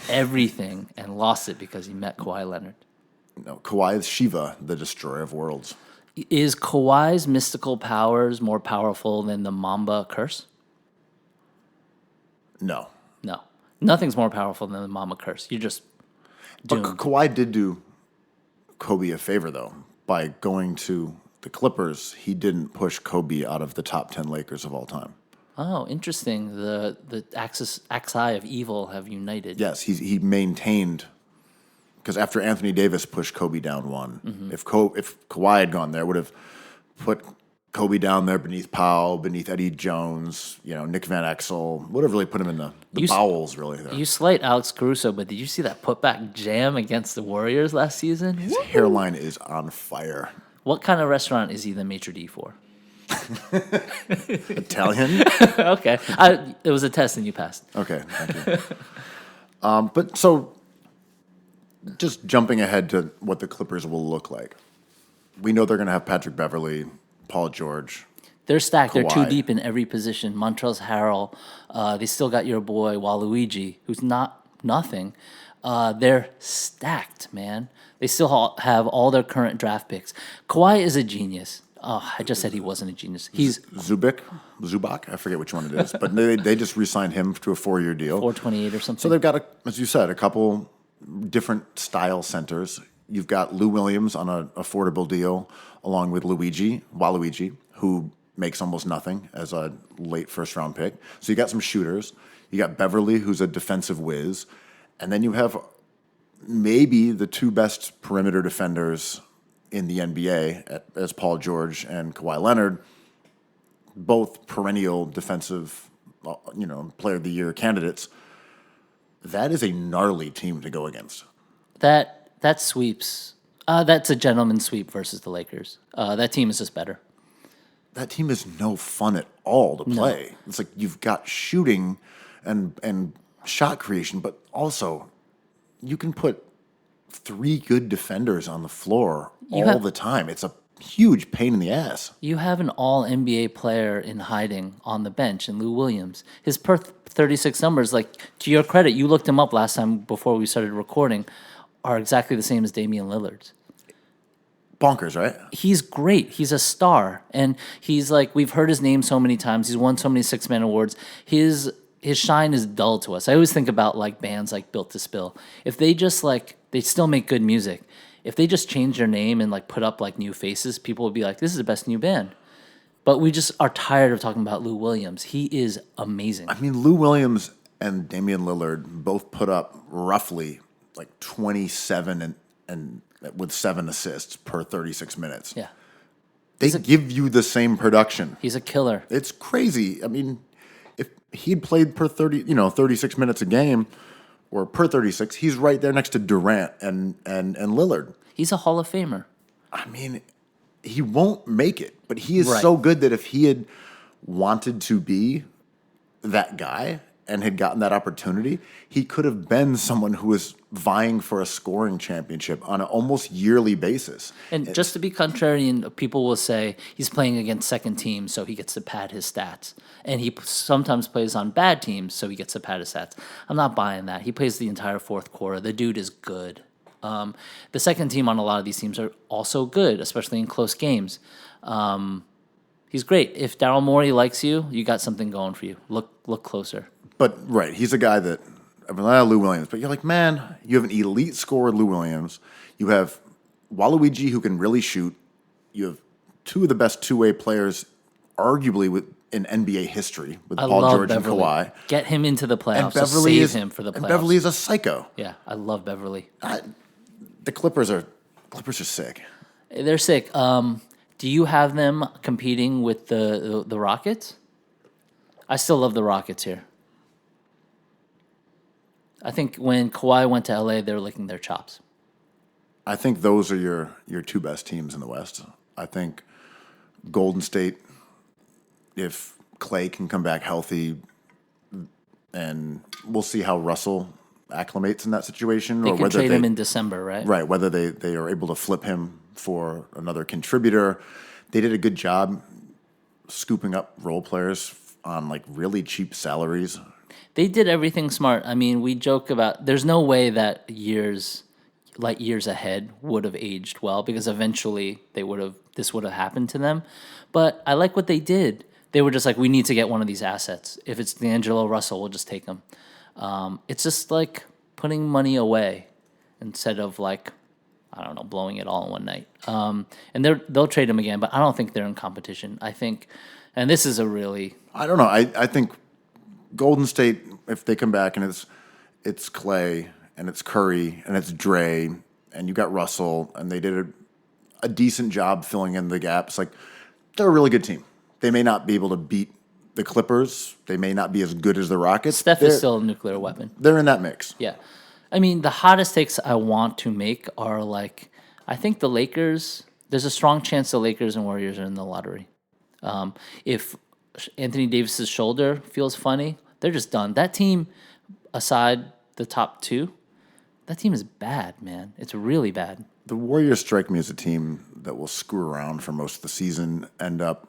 everything and lost it because he met Kawhi Leonard. No, Kawhi is Shiva, the destroyer of worlds. Is Kawhi's mystical powers more powerful than the Mamba curse? No. No. Nothing's more powerful than the Mamba curse. You're just doomed. But Kawhi did do Kobe a favor, though. By going to the Clippers, he didn't push Kobe out of the top 10 Lakers of all time. Oh, interesting. The axi of evil have united. Yes, he maintained, because after Anthony Davis pushed Kobe down one, if Kawhi had gone there, would have put Kobe down there beneath Powell, beneath Eddie Jones, Nick Van Exel, would have really put him in the bowels, really. There. You slight Alex Caruso, but did you see that putback jam against the Warriors last season? His hairline is on fire. What kind of restaurant is he the maitre d' for? Italian? Okay. It was a test and you passed. Okay, thank you. But so, just jumping ahead to what the Clippers will look like. We know they're going to have Patrick Beverley, Paul George. They're stacked. Kawhi. They're too deep in every position. Montrezl Harrell. They still got your boy Waluigi, who's not nothing. They're stacked, man. They still have all their current draft picks. Kawhi is a genius. Oh, I just said he wasn't a genius. He's Zubac, I forget which one it is, but they just re-signed him to a 4-year deal. 428 or something. So they've got, as you said, a couple different style centers. You've got Lou Williams on an affordable deal, along with Waluigi, who makes almost nothing as a late first-round pick. So you got some shooters. You got Beverly, who's a defensive whiz. And then you have maybe the two best perimeter defenders in the NBA, as Paul George and Kawhi Leonard, both perennial defensive, player of the year candidates. That is a gnarly team to go against. That sweeps. That's a gentleman's sweep versus the Lakers. That team is just better. That team is no fun at all to play. No. It's like you've got shooting and shot creation, but also you can put 3 good defenders on the floor all the time. It's a huge pain in the ass. You have an all-NBA player in hiding on the bench in Lou Williams. His per 36 numbers, like, to your credit, you looked him up last time before we started recording, are exactly the same as Damian Lillard's. Bonkers, right? He's great. He's a star. And he's like, we've heard his name so many times. He's won so many six-man awards. His shine is dull to us. I always think about like bands like Built to Spill. If they just they still make good music. If they just change their name and like put up like new faces, people would be like, this is the best new band. But we just are tired of talking about Lou Williams. He is amazing. I mean, Lou Williams and Damian Lillard both put up roughly like 27 and with 7 assists per 36 minutes. Yeah. They give you the same production. He's a killer. It's crazy. I mean, if he'd played per 36 minutes a game, or per 36, he's right there next to Durant and Lillard. He's a Hall of Famer. I mean, he won't make it, but he is so good that if he had wanted to be that guy and had gotten that opportunity, he could have been someone who was vying for a scoring championship on an almost yearly basis. And just to be contrarian, people will say he's playing against second teams, so he gets to pad his stats. And he sometimes plays on bad teams, so he gets to pad his stats. I'm not buying that. He plays the entire fourth quarter. The dude is good. The second team on a lot of these teams are also good, especially in close games. He's great. If Daryl Morey likes you, you got something going for you. Look closer. But, right, he's a guy that, I mean, Lou Williams, but you're like, man, you have an elite scorer, Lou Williams. You have Waluigi, who can really shoot. You have 2 of the best two-way players, arguably, in NBA history, with Paul George Beverly. And Kawhi. Get him into the playoffs. And Beverly save him for the playoffs. And Beverly is a psycho. Yeah, I love Beverly. The Clippers are sick. They're sick. Do you have them competing with the Rockets? I still love the Rockets here. I think when Kawhi went to LA, they were licking their chops. I think those are your two best teams in the West. I think Golden State, if Clay can come back healthy, and we'll see how Russell acclimates in that situation, They or could whether trade him in December, right? right, whether they are able to flip him for another contributor. They did a good job scooping up role players on like really cheap salaries. They did everything smart. I mean, we joke about there's no way that years ahead would have aged well because eventually this would have happened to them. But I like what they did. They were just like, we need to get one of these assets. If it's D'Angelo Russell, we'll just take him. It's just like putting money away instead of like, I don't know, blowing it all in one night. And they'll trade him again, but I don't think they're in competition. I think, and this is a really I don't know. I think Golden State, if they come back and it's Clay and it's Curry and it's Dre and you got Russell and they did a decent job filling in the gaps, like they're a really good team. They may not be able to beat the Clippers. They may not be as good as the Rockets. Steph is still a nuclear weapon. They're in that mix. Yeah. I mean, the hottest takes I want to make are like, I think the Lakers, there's a strong chance the Lakers and Warriors are in the lottery. If Anthony Davis's shoulder feels funny, they're just done. That team, aside the top two, that team is bad, man. It's really bad. The Warriors strike me as a team that will screw around for most of the season, end up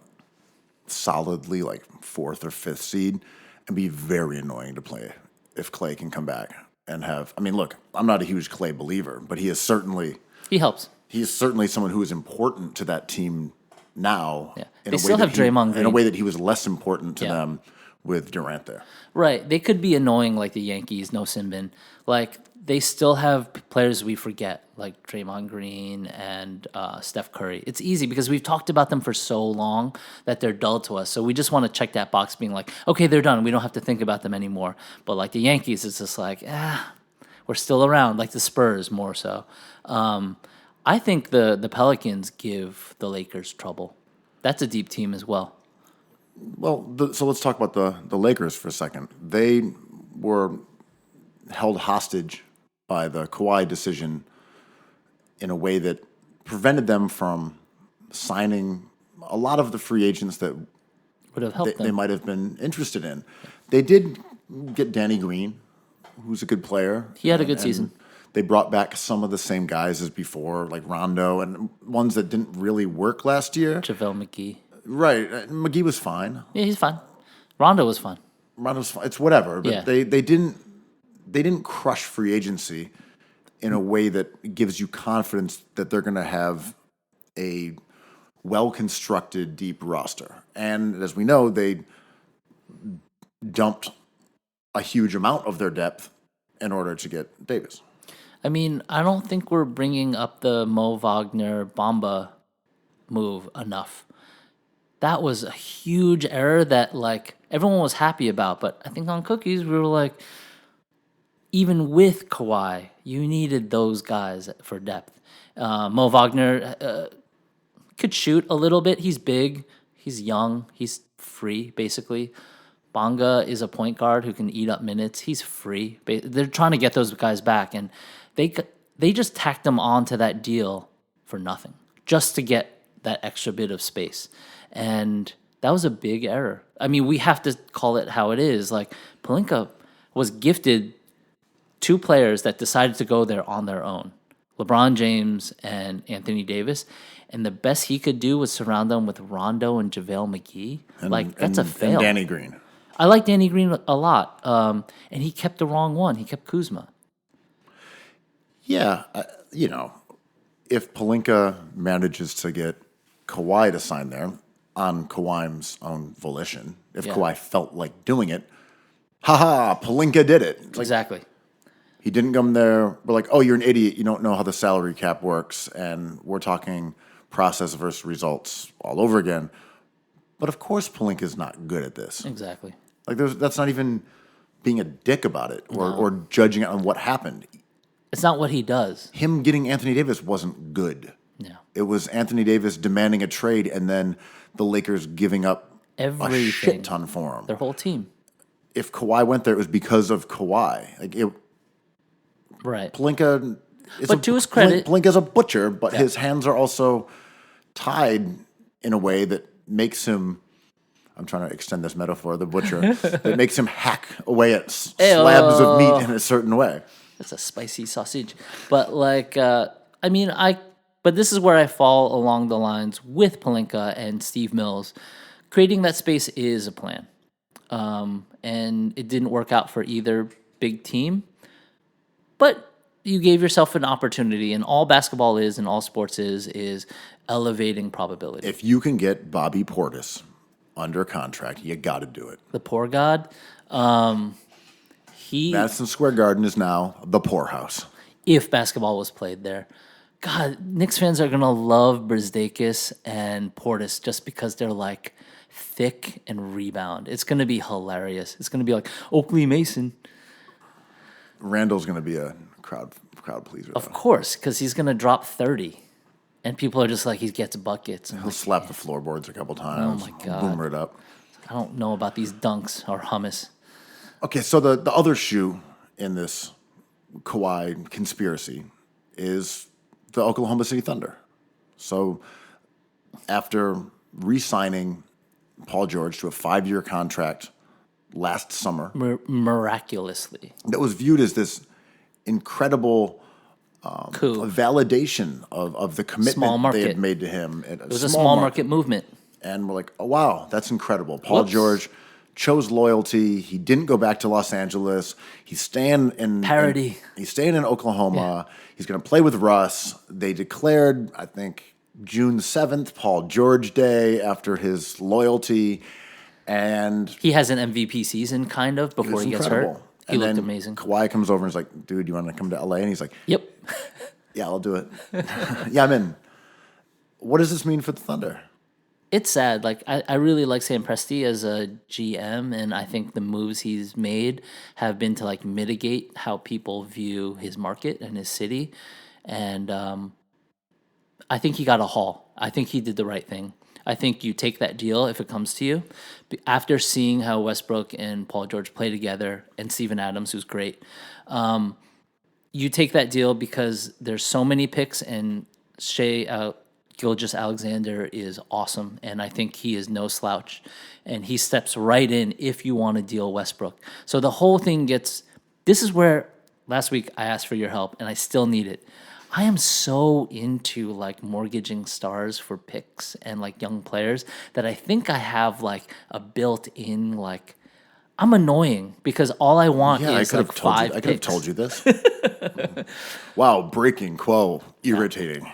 solidly like 4th or 5th seed, and be very annoying to play if Clay can come back and have. I mean, look, I'm not a huge Clay believer, but he helps. He is certainly someone who is important to that team now. Yeah. In They a still way have Draymond in a Green. way that he was less important to Yeah. them with Durant there. Right. They could be annoying like the Yankees, no Simbin. Like, they still have players we forget, like Draymond Green and Steph Curry. It's easy because we've talked about them for so long that they're dull to us. So we just want to check that box being like, okay, they're done. We don't have to think about them anymore. But like the Yankees, it's just like, we're still around, like the Spurs more so. I think the Pelicans give the Lakers trouble. That's a deep team as well. Well, so let's talk about the Lakers for a second. They were held hostage by the Kawhi decision in a way that prevented them from signing a lot of the free agents that Would have helped they them. might have been interested in. They did get Danny Green, who's a good player. He had a good season. They brought back some of the same guys as before, like Rondo, and ones that didn't really work last year. JaVale McGee. Right. McGee was fine. Yeah, he's fine. Rondo was fine. Rondo's fine. It's whatever. But Yeah. they didn't crush free agency in a way that gives you confidence that they're going to have a well-constructed, deep roster. And as we know, they dumped a huge amount of their depth in order to get Davis. I mean, I don't think we're bringing up the Mo Wagner Bamba move enough. That was a huge error that like everyone was happy about, but I think on cookies we were like, even with Kawhi, you needed those guys for depth. Mo Wagner could shoot a little bit. He's big. He's young. He's free, basically. Bonga is a point guard who can eat up minutes. He's free. They're trying to get those guys back, and they just tacked them onto that deal for nothing, just to get that extra bit of space. And that was a big error. I mean, we have to call it how it is. Like, Pelinka was gifted two players that decided to go there on their own, LeBron James and Anthony Davis. And the best he could do was surround them with Rondo and JaVale McGee. That's a fail. And Danny Green. I like Danny Green a lot. And he kept the wrong one. He kept Kuzma. Yeah, if Pelinka manages to get Kawhi to sign there on Kawhi's own volition, if Kawhi felt like doing it, Pelinka did it. It's like, Exactly. he didn't come there. We're like, oh, you're an idiot. You don't know how the salary cap works. And we're talking process versus results all over again. But of course, Pelinka's not good at this. Exactly. Like, that's not even being a dick about it or judging it on what happened. It's not what he does. Him getting Anthony Davis wasn't good. Yeah. It was Anthony Davis demanding a trade and then the Lakers giving up Everything. a shit ton for him. Their whole team. If Kawhi went there, it was because of Kawhi. Like, Right. Pelinka is But to his credit- Pelinka's a butcher, but his hands are also tied in a way that makes him, I'm trying to extend this metaphor, the butcher, that makes him hack away at slabs of meat in a certain way. That's a spicy sausage. But like, but this is where I fall along the lines with Pelinka and Steve Mills. Creating that space is a plan. And it didn't work out for either big team. But you gave yourself an opportunity, and all basketball is, and all sports is elevating probability. If you can get Bobby Portis under contract, you got to do it. The poor god, Madison Square Garden is now the poorhouse. if basketball was played there. God, Knicks fans are going to love Brzdeikis and Portis just because they're like thick and rebound. It's going to be hilarious. It's going to be like Oakley Mason. Randall's going to be a crowd pleaser. Of course, because he's going to drop 30. And people are just like, he gets buckets. He'll slap the floorboards a couple times. Oh, my God. Boomer it up. I don't know about these dunks or hummus. Okay, so the other shoe in this Kawhi conspiracy is the Oklahoma City Thunder. So after re-signing Paul George to a 5-year contract last summer, Miraculously. that was viewed as this incredible Coup. validation of the Small commitment market. they had made to him. It was a small market movement. And we're like, oh, wow, that's incredible. Paul Whoops. George chose loyalty. He didn't go back to Los Angeles. He's staying in Parody. He's staying in Oklahoma. He's going to play with Russ. They declared, I think, June 7th, Paul George Day, after his loyalty. And He has an MVP season, kind of, before it's he gets incredible. hurt. He And looked then amazing. Kawhi comes over and is like, dude, you want to come to LA? And he's like, Yep. yeah, I'll do it. Yeah, I'm in. What does this mean for the Thunder? It's sad. Like, I really like Sam Presti as a GM, and I think the moves he's made have been to like mitigate how people view his market and his city. And I think he got a haul. I think he did the right thing. I think you take that deal if it comes to you. After seeing how Westbrook and Paul George play together, and Steven Adams, who's great, you take that deal because there's so many picks, and Gilgeous-Alexander is awesome, and I think he is no slouch. And he steps right in if you want to deal Westbrook. So the whole thing gets... This is where last week I asked for your help, and I still need it. I am so into like mortgaging stars for picks and like young players that I think I have like a built-in like... I'm annoying because all I want is like 5 picks. I could have told you this. Wow, breaking, Kuo, irritating.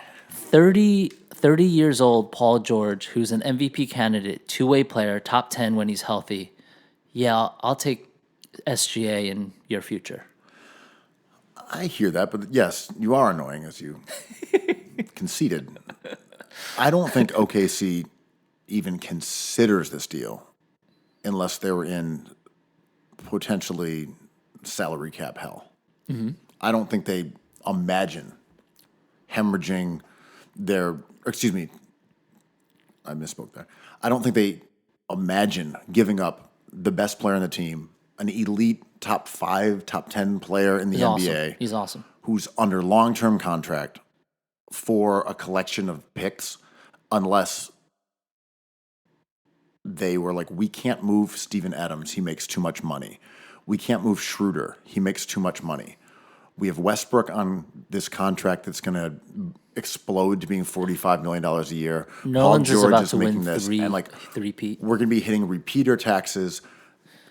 30 years old Paul George, who's an MVP candidate, two-way player, top 10 when he's healthy. Yeah, I'll take SGA in your future. I hear that, but yes, you are annoying, as you conceded. I don't think OKC even considers this deal unless they were in potentially salary cap hell. Mm-hmm. I don't think they imagine hemorrhaging I misspoke there. I don't think they imagine giving up the best player on the team, an elite top 5, top 10 player in the NBA. Awesome. He's awesome. Who's under long-term contract for a collection of picks unless they were like, we can't move Steven Adams. He makes too much money. We can't move Schroeder. He makes too much money. We have Westbrook on this contract that's going to explode to being $45 million a year. No one's just about to win three-peat. We're going to be hitting repeater taxes.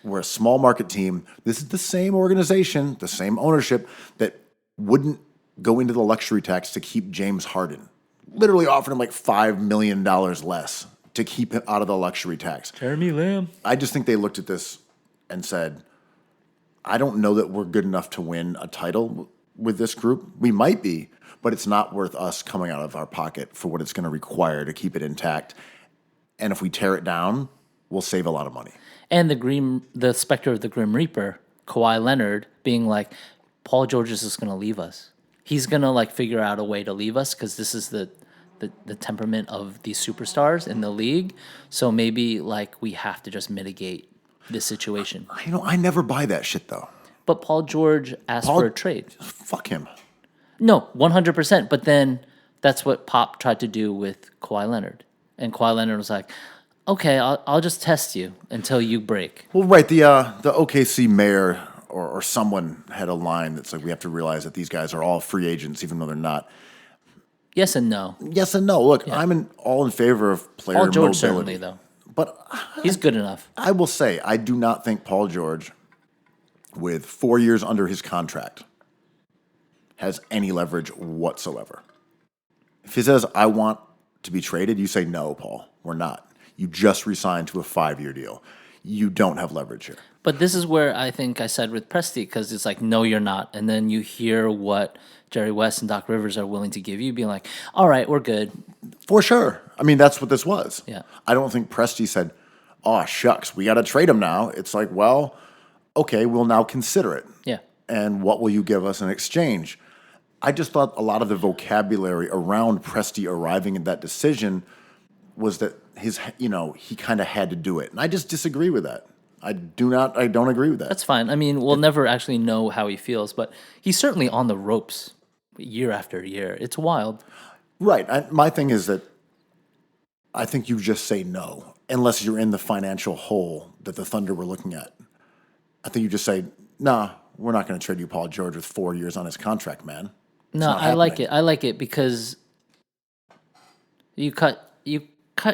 We're a small market team. This is the same organization, the same ownership that wouldn't go into the luxury tax to keep James Harden. Literally offered him like $5 million less to keep him out of the luxury tax. Jeremy Lamb. I just think they looked at this and said, I don't know that we're good enough to win a title with this group. We might be, but it's not worth us coming out of our pocket for what it's going to require to keep it intact. And if we tear it down, we'll save a lot of money. And the specter of the Grim Reaper, Kawhi Leonard, being like, Paul George is just going to leave us. He's going to like figure out a way to leave us because this is the temperament of these superstars in the league. So maybe like we have to just mitigate this situation. I never buy that shit though. But Paul George asked for a trade. Fuck him. No, 100%. But then that's what Pop tried to do with Kawhi Leonard. And Kawhi Leonard was like, okay, I'll just test you until you break. Well, right. The OKC mayor or someone had a line that's like, we have to realize that these guys are all free agents, even though they're not. Yes and no. Yes and no. Look, I'm all in favor of player Paul George mobility. certainly, though. But He's good enough. I will say, I do not think Paul George, with 4 years under his contract, has any leverage whatsoever. If he says, I want to be traded, you say, no, Paul, we're not. You just re-signed to a 5-year deal. You don't have leverage here. But this is where I think I said with Presti, because it's like, no, you're not. And then you hear what Jerry West and Doc Rivers are willing to give you, being like, all right, we're good. For sure. I mean, that's what this was. Yeah. I don't think Presti said, oh, shucks, we got to trade him now. It's like, well, okay, we'll now consider it. Yeah. And what will you give us in exchange? I just thought a lot of the vocabulary around Presti arriving at that decision was that he kind of had to do it. And I just disagree with that. I don't agree with that. That's fine. I mean, we'll never actually know how he feels, but he's certainly on the ropes year after year. It's wild. Right. My thing is that I think you just say no, unless you're in the financial hole that the Thunder were looking at. I think you just say, nah, we're not going to trade you Paul George with 4 years on his contract, man. No, I like it. I like it because you cut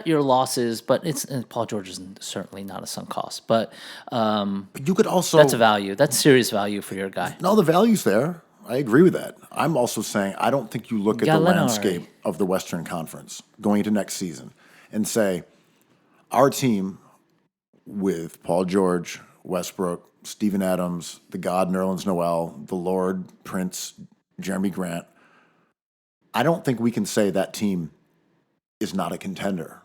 your losses, but and Paul George is certainly not a sunk cost. But you could also that's a value. That's serious value for your guy. No, the value's there. I agree with that. I'm also saying I don't think you look at the landscape of the Western Conference going into next season and say our team with Paul George, Westbrook, Steven Adams, the God Nerlens Noel, the Lord, Prince, Jeremy Grant. I don't think we can say that team is not a contender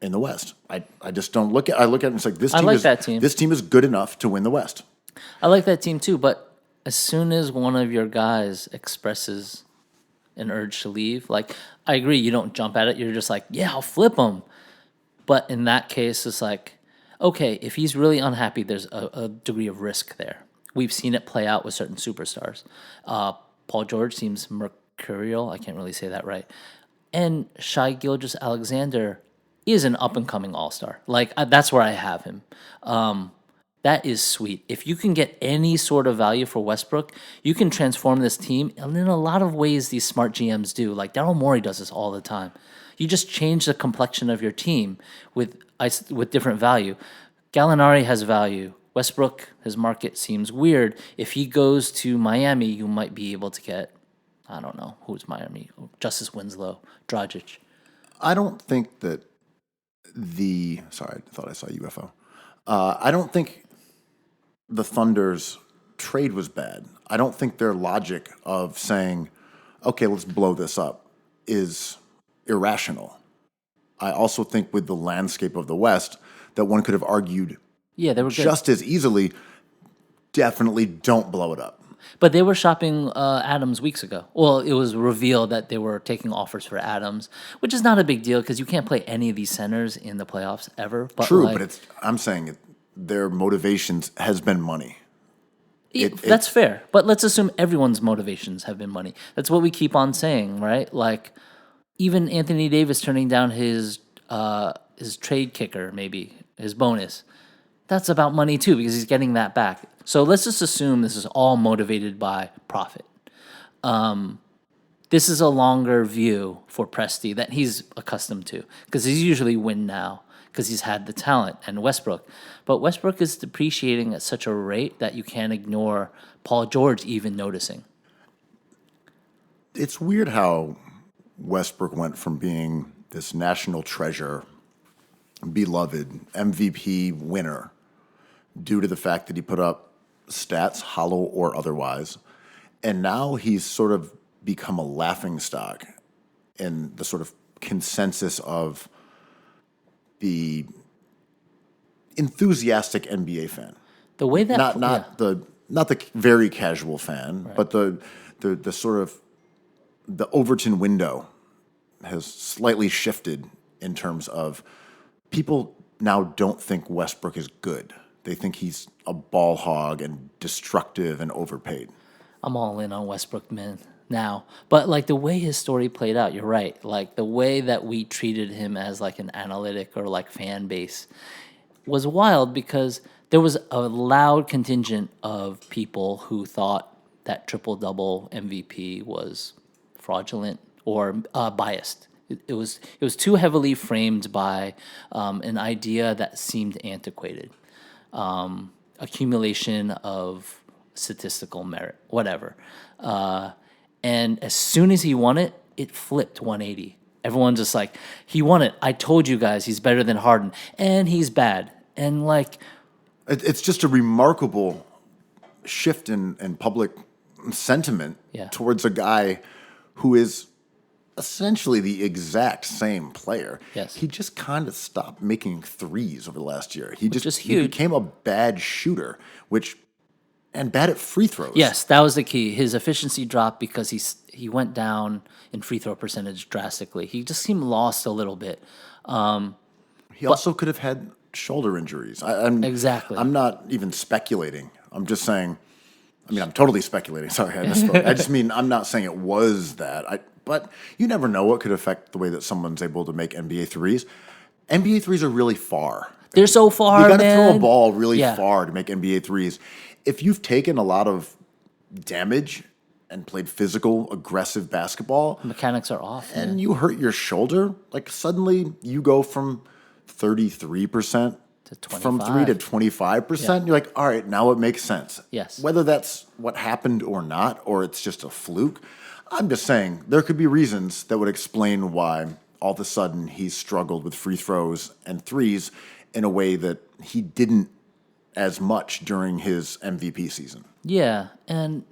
in the West. I just don't look at. I look at it and it's like this team is good enough to win the West. I like that team too, but as soon as one of your guys expresses an urge to leave, like I agree, you don't jump at it. You're just like, yeah, I'll flip him. But in that case, it's like, okay, if he's really unhappy, there's a degree of risk there. We've seen it play out with certain superstars. Paul George seems mercurial. I can't really say that right. And Shai Gilgeous-Alexander is an up-and-coming all-star. Like, that's where I have him. That is sweet. If you can get any sort of value for Westbrook, you can transform this team. And in a lot of ways, these smart GMs do. Like, Daryl Morey does this all the time. You just change the complexion of your team with different value. Gallinari has value. Westbrook, his market seems weird. If he goes to Miami, you might be able to get, I don't know, who's Miami? Justice Winslow, Dragic. I don't think that sorry, I thought I saw UFO. I don't think the Thunder's trade was bad. I don't think their logic of saying, okay, let's blow this up is irrational. I also think with the landscape of the West that one could have argued they were good. Just as easily, definitely don't blow it up. But they were shopping Adams weeks ago. Well, it was revealed that they were taking offers for Adams, which is not a big deal because you can't play any of these centers in the playoffs ever. But true, but I'm saying their motivations has been money. That's fair. But let's assume everyone's motivations have been money. That's what we keep on saying, right? Like, even Anthony Davis turning down his trade kicker, maybe, his bonus. That's about money too, because he's getting that back. So let's just assume this is all motivated by profit. This is a longer view for Presti that he's accustomed to, because he's usually win now, because he's had the talent, and Westbrook. But Westbrook is depreciating at such a rate that you can't ignore Paul George even noticing. It's weird how Westbrook went from being this national treasure, beloved MVP winner, due to the fact that he put up stats, hollow or otherwise, and now he's sort of become a laughingstock in the sort of consensus of the enthusiastic NBA fan. The way that not the very casual fan, right, but the sort of the Overton window has slightly shifted in terms of people now don't think Westbrook is good. They think he's a ball hog and destructive and overpaid. I'm all in on Westbrook, man, now. But, like, the way his story played out, you're right. Like, the way that we treated him as, like, an analytic or, like, fan base was wild because there was a loud contingent of people who thought that triple-double MVP was fraudulent or biased. It was too heavily framed by an idea that seemed antiquated. Accumulation of statistical merit, whatever. And as soon as he won it, it flipped 180. Everyone's just like, he won it. I told you guys he's better than Harden. And he's bad. And, like... It's just a remarkable shift in public sentiment towards a guy who is essentially the exact same player. Yes. He just kind of stopped making threes over the last year. He is he huge. became a bad shooter, and bad at free throws. Yes, that was the key. His efficiency dropped because he went down in free throw percentage drastically. He just seemed lost a little bit. He also could have had shoulder injuries. Exactly. I'm not even speculating. I'm just saying. I mean, I'm totally speculating. Sorry, I misspoke. I just mean I'm not saying it was that. But you never know what could affect the way that someone's able to make NBA threes. NBA threes are really far. They're so far, You got to man. throw a ball really far to make NBA threes. If you've taken a lot of damage and played physical, aggressive basketball, Mechanics are off. and you hurt your shoulder, like suddenly you go from 33% To from 25. 3 to 25%. You're like, all right, now it makes sense. Yes. Whether that's what happened or not, or it's just a fluke, I'm just saying there could be reasons that would explain why all of a sudden he struggled with free throws and threes in a way that he didn't as much during his MVP season. Yeah, and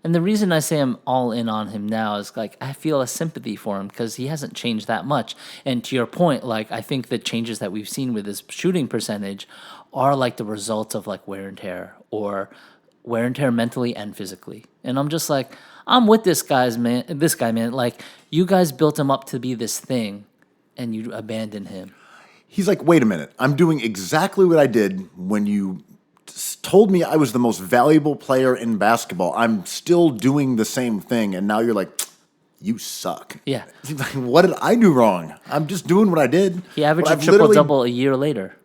the reason I say I'm all in on him now is, like, I feel a sympathy for him because he hasn't changed that much. And to your point, like, I think the changes that we've seen with his shooting percentage are like the result of, like, wear and tear mentally and physically. And I'm just like, I'm with this guy, man. Like, you guys built him up to be this thing, and you abandoned him. He's like, wait a minute, I'm doing exactly what I did when you told me I was the most valuable player in basketball. I'm still doing the same thing, and now you're like, you suck. Yeah. He's like, what did I do wrong? I'm just doing what I did. He averaged But a I've literally- triple-double a year later.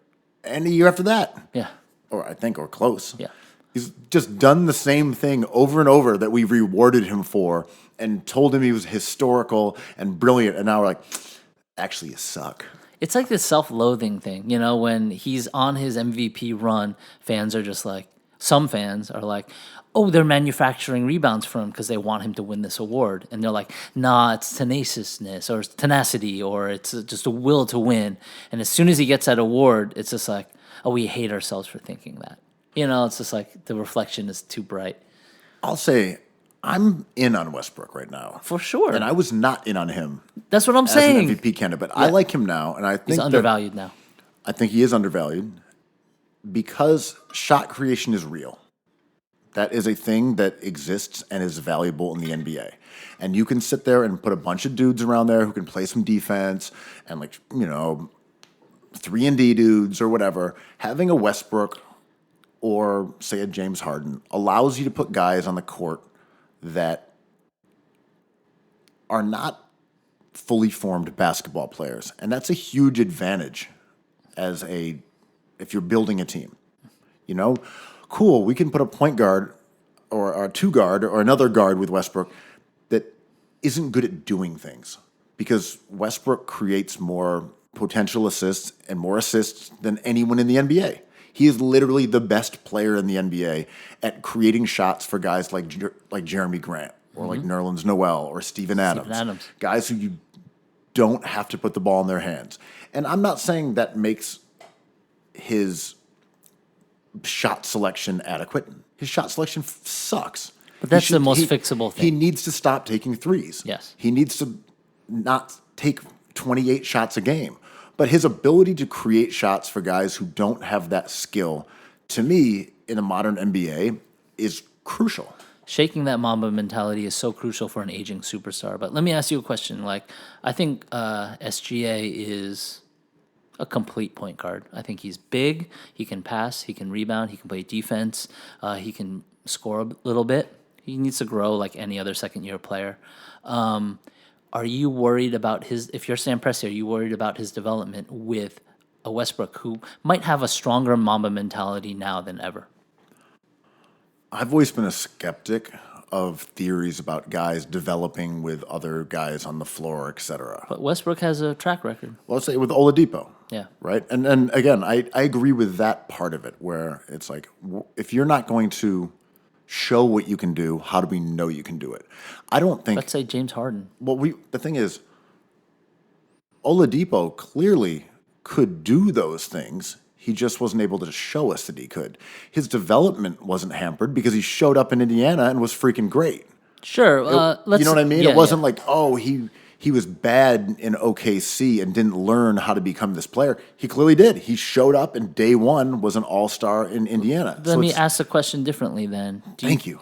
and a year after that. Yeah. Or close. Yeah. He's just done the same thing over and over that we rewarded him for and told him he was historical and brilliant. And now we're like, actually, you suck. It's like this self-loathing thing, when he's on his MVP run, fans are just like, some fans are like, oh, they're manufacturing rebounds for him because they want him to win this award. And they're like, nah, it's tenaciousness or it's tenacity or it's just a will to win. And as soon as he gets that award, it's just like, oh, we hate ourselves for thinking that. It's just like the reflection is too bright. I'll say I'm in on Westbrook right now. For sure. And I was not in on him That's what I'm as saying. an MVP candidate, but I like him now. And I think He's undervalued now. I think he is undervalued because shot creation is real. That is a thing that exists and is valuable in the NBA. And you can sit there and put a bunch of dudes around there who can play some defense and 3-and-D dudes or whatever. Having a Westbrook or say a James Harden allows you to put guys on the court that are not fully formed basketball players. And that's a huge advantage if you're building a team. Cool, we can put a point guard or a two guard or another guard with Westbrook that isn't good at doing things because Westbrook creates more potential assists and more assists than anyone in the NBA. He is literally the best player in the NBA at creating shots for guys like Jeremy Grant or like Nerlens Noel or Steven Adams. Guys who you don't have to put the ball in their hands. And I'm not saying that makes his shot selection adequate. His shot selection sucks. But that's the most fixable thing. He needs to stop taking threes. Yes. He needs to not take 28 shots a game. But his ability to create shots for guys who don't have that skill, to me, in the modern NBA, is crucial. Shaking that Mamba mentality is so crucial for an aging superstar. But let me ask you a question. I think SGA is a complete point guard. I think he's big. He can pass. He can rebound. He can play defense. He can score a little bit. He needs to grow like any other second-year player. Are you worried about if you're Sam Presti, are you worried about his development with a Westbrook who might have a stronger Mamba mentality now than ever? I've always been a skeptic of theories about guys developing with other guys on the floor, etc. But Westbrook has a track record. Well, let's say with Oladipo. Yeah. Right? And again, I agree with that part of it where it's like, if you're not going to show what you can do, how do we know you can do it? I don't think... Let's say James Harden. Well, the thing is, Oladipo clearly could do those things. He just wasn't able to show us that he could. His development wasn't hampered because he showed up in Indiana and was freaking great. Sure. You know what I mean? It wasn't like, oh, he was bad in OKC and didn't learn how to become this player. He clearly did. He showed up and day one was an all-star in Indiana. Let me ask the question differently then. Thank you.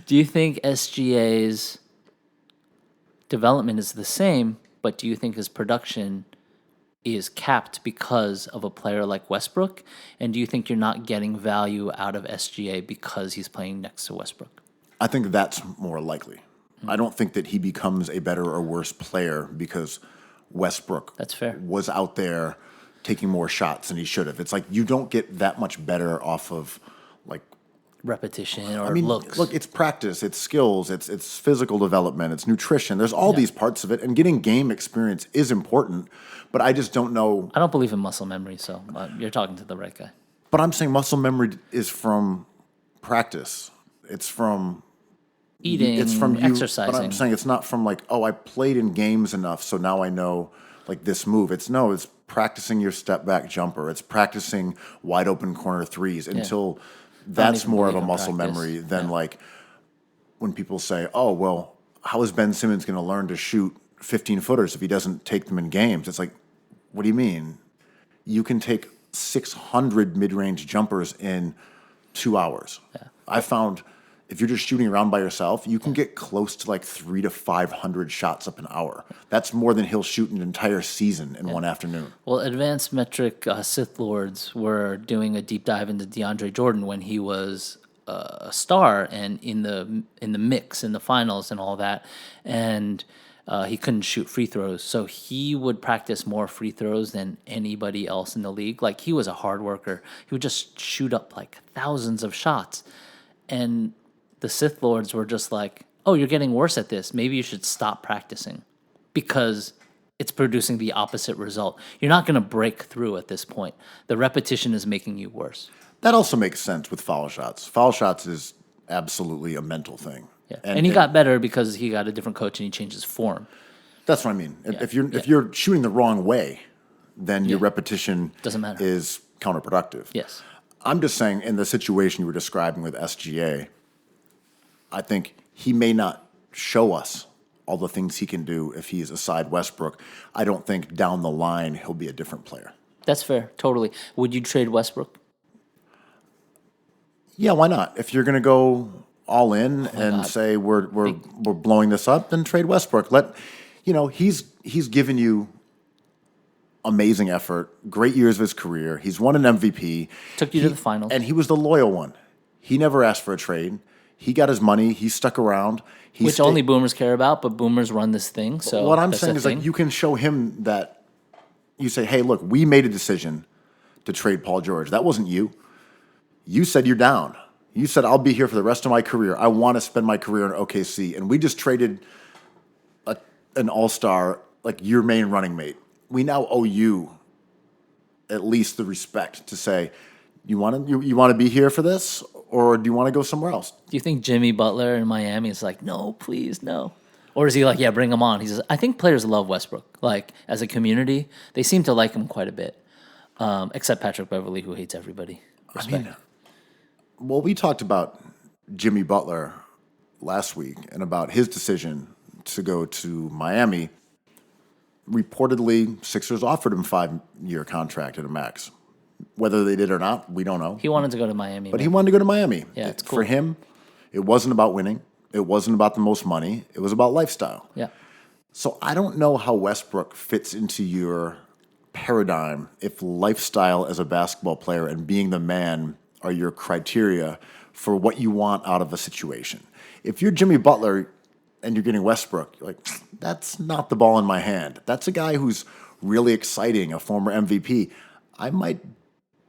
Do you think SGA's development is the same, but do you think his production is capped because of a player like Westbrook? And do you think you're not getting value out of SGA because he's playing next to Westbrook? I think that's more likely. I don't think that he becomes a better or worse player because Westbrook That's fair. was out there taking more shots than he should have. It's like you don't get that much better off of like Repetition or looks. Look, it's practice, it's skills, it's physical development, it's nutrition. There's all these parts of it, and getting game experience is important. But I just don't know. I don't believe in muscle memory, so you're talking to the right guy. But I'm saying muscle memory is from practice. It's from Eating, it's from you, exercising. But I'm saying it's not from like, oh, I played in games enough, so now I know like this move. It's practicing your step back jumper. It's practicing wide open corner threes until that's more of a muscle memory than like when people say, oh, well, how is Ben Simmons going to learn to shoot 15-footers if he doesn't take them in games? It's like, what do you mean? You can take 600 mid-range jumpers in 2 hours. Yeah. I found if you're just shooting around by yourself, you can get close to like 300 to 500 shots up an hour. That's more than he'll shoot an entire season in one afternoon. Well, advanced metric Sith Lords were doing a deep dive into DeAndre Jordan when he was a star and in the mix in the finals and all that, and he couldn't shoot free throws, so he would practice more free throws than anybody else in the league. Like, he was a hard worker. He would just shoot up like thousands of shots, and the Sith Lords were just like, oh, you're getting worse at this. Maybe you should stop practicing because it's producing the opposite result. You're not going to break through at this point. The repetition is making you worse. That also makes sense with foul shots. Foul shots is absolutely a mental thing. Yeah. And he got better because he got a different coach and he changed his form. That's what I mean. Yeah. If you're shooting the wrong way, then your repetition doesn't matter. Is counterproductive. Yes. I'm just saying in the situation you were describing with SGA, I think he may not show us all the things he can do if he's aside Westbrook. I don't think down the line he'll be a different player. That's fair, totally. Would you trade Westbrook? Yeah, why not? If you're going to go all in and say we're blowing this up, then trade Westbrook. He's given you amazing effort, great years of his career. He's won an MVP. Took you to the finals. And he was the loyal one. He never asked for a trade. He got his money. He stuck around. Which only boomers care about, but boomers run this thing. So what I'm saying is like you can show him that you say, hey, look, we made a decision to trade Paul George. That wasn't you. You said you're down. You said, I'll be here for the rest of my career. I want to spend my career in OKC. And we just traded an all-star, like your main running mate. We now owe you at least the respect to say, you want to be here for this, or do you want to go somewhere else? Do you think Jimmy Butler in Miami is like, no, please, no? Or is he like, yeah, bring him on? He says, I think players love Westbrook. Like, as a community, they seem to like him quite a bit, except Patrick Beverley, who hates everybody. Respect. Well, we talked about Jimmy Butler last week and about his decision to go to Miami. Reportedly, Sixers offered him a 5-year contract at a max. Whether they did or not, we don't know. He wanted to go to Miami. But he wanted to go to Miami. Yeah, it's cool. For him, it wasn't about winning. It wasn't about the most money. It was about lifestyle. Yeah. So I don't know how Westbrook fits into your paradigm, if lifestyle as a basketball player and being the man are your criteria for what you want out of a situation. If you're Jimmy Butler and you're getting Westbrook, you're like, that's not the ball in my hand. That's a guy who's really exciting, a former MVP. I might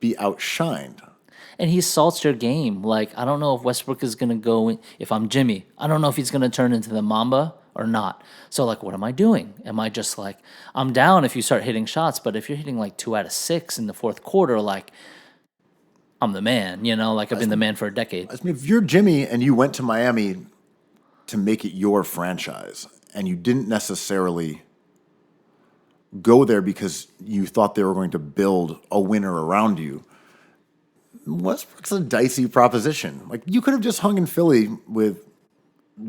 be outshined. And he salts your game. Like, I don't know if Westbrook is going to go, if I'm Jimmy, I don't know if he's going to turn into the Mamba or not. So, like, what am I doing? Am I just like, I'm down if you start hitting shots, but if you're hitting like 2 out of 6 in the fourth quarter, like, I'm the man, like I've been the man for a decade. I mean, if you're Jimmy and you went to Miami to make it your franchise and you didn't necessarily go there because you thought they were going to build a winner around you, Westbrook's a dicey proposition. Like, you could have just hung in Philly with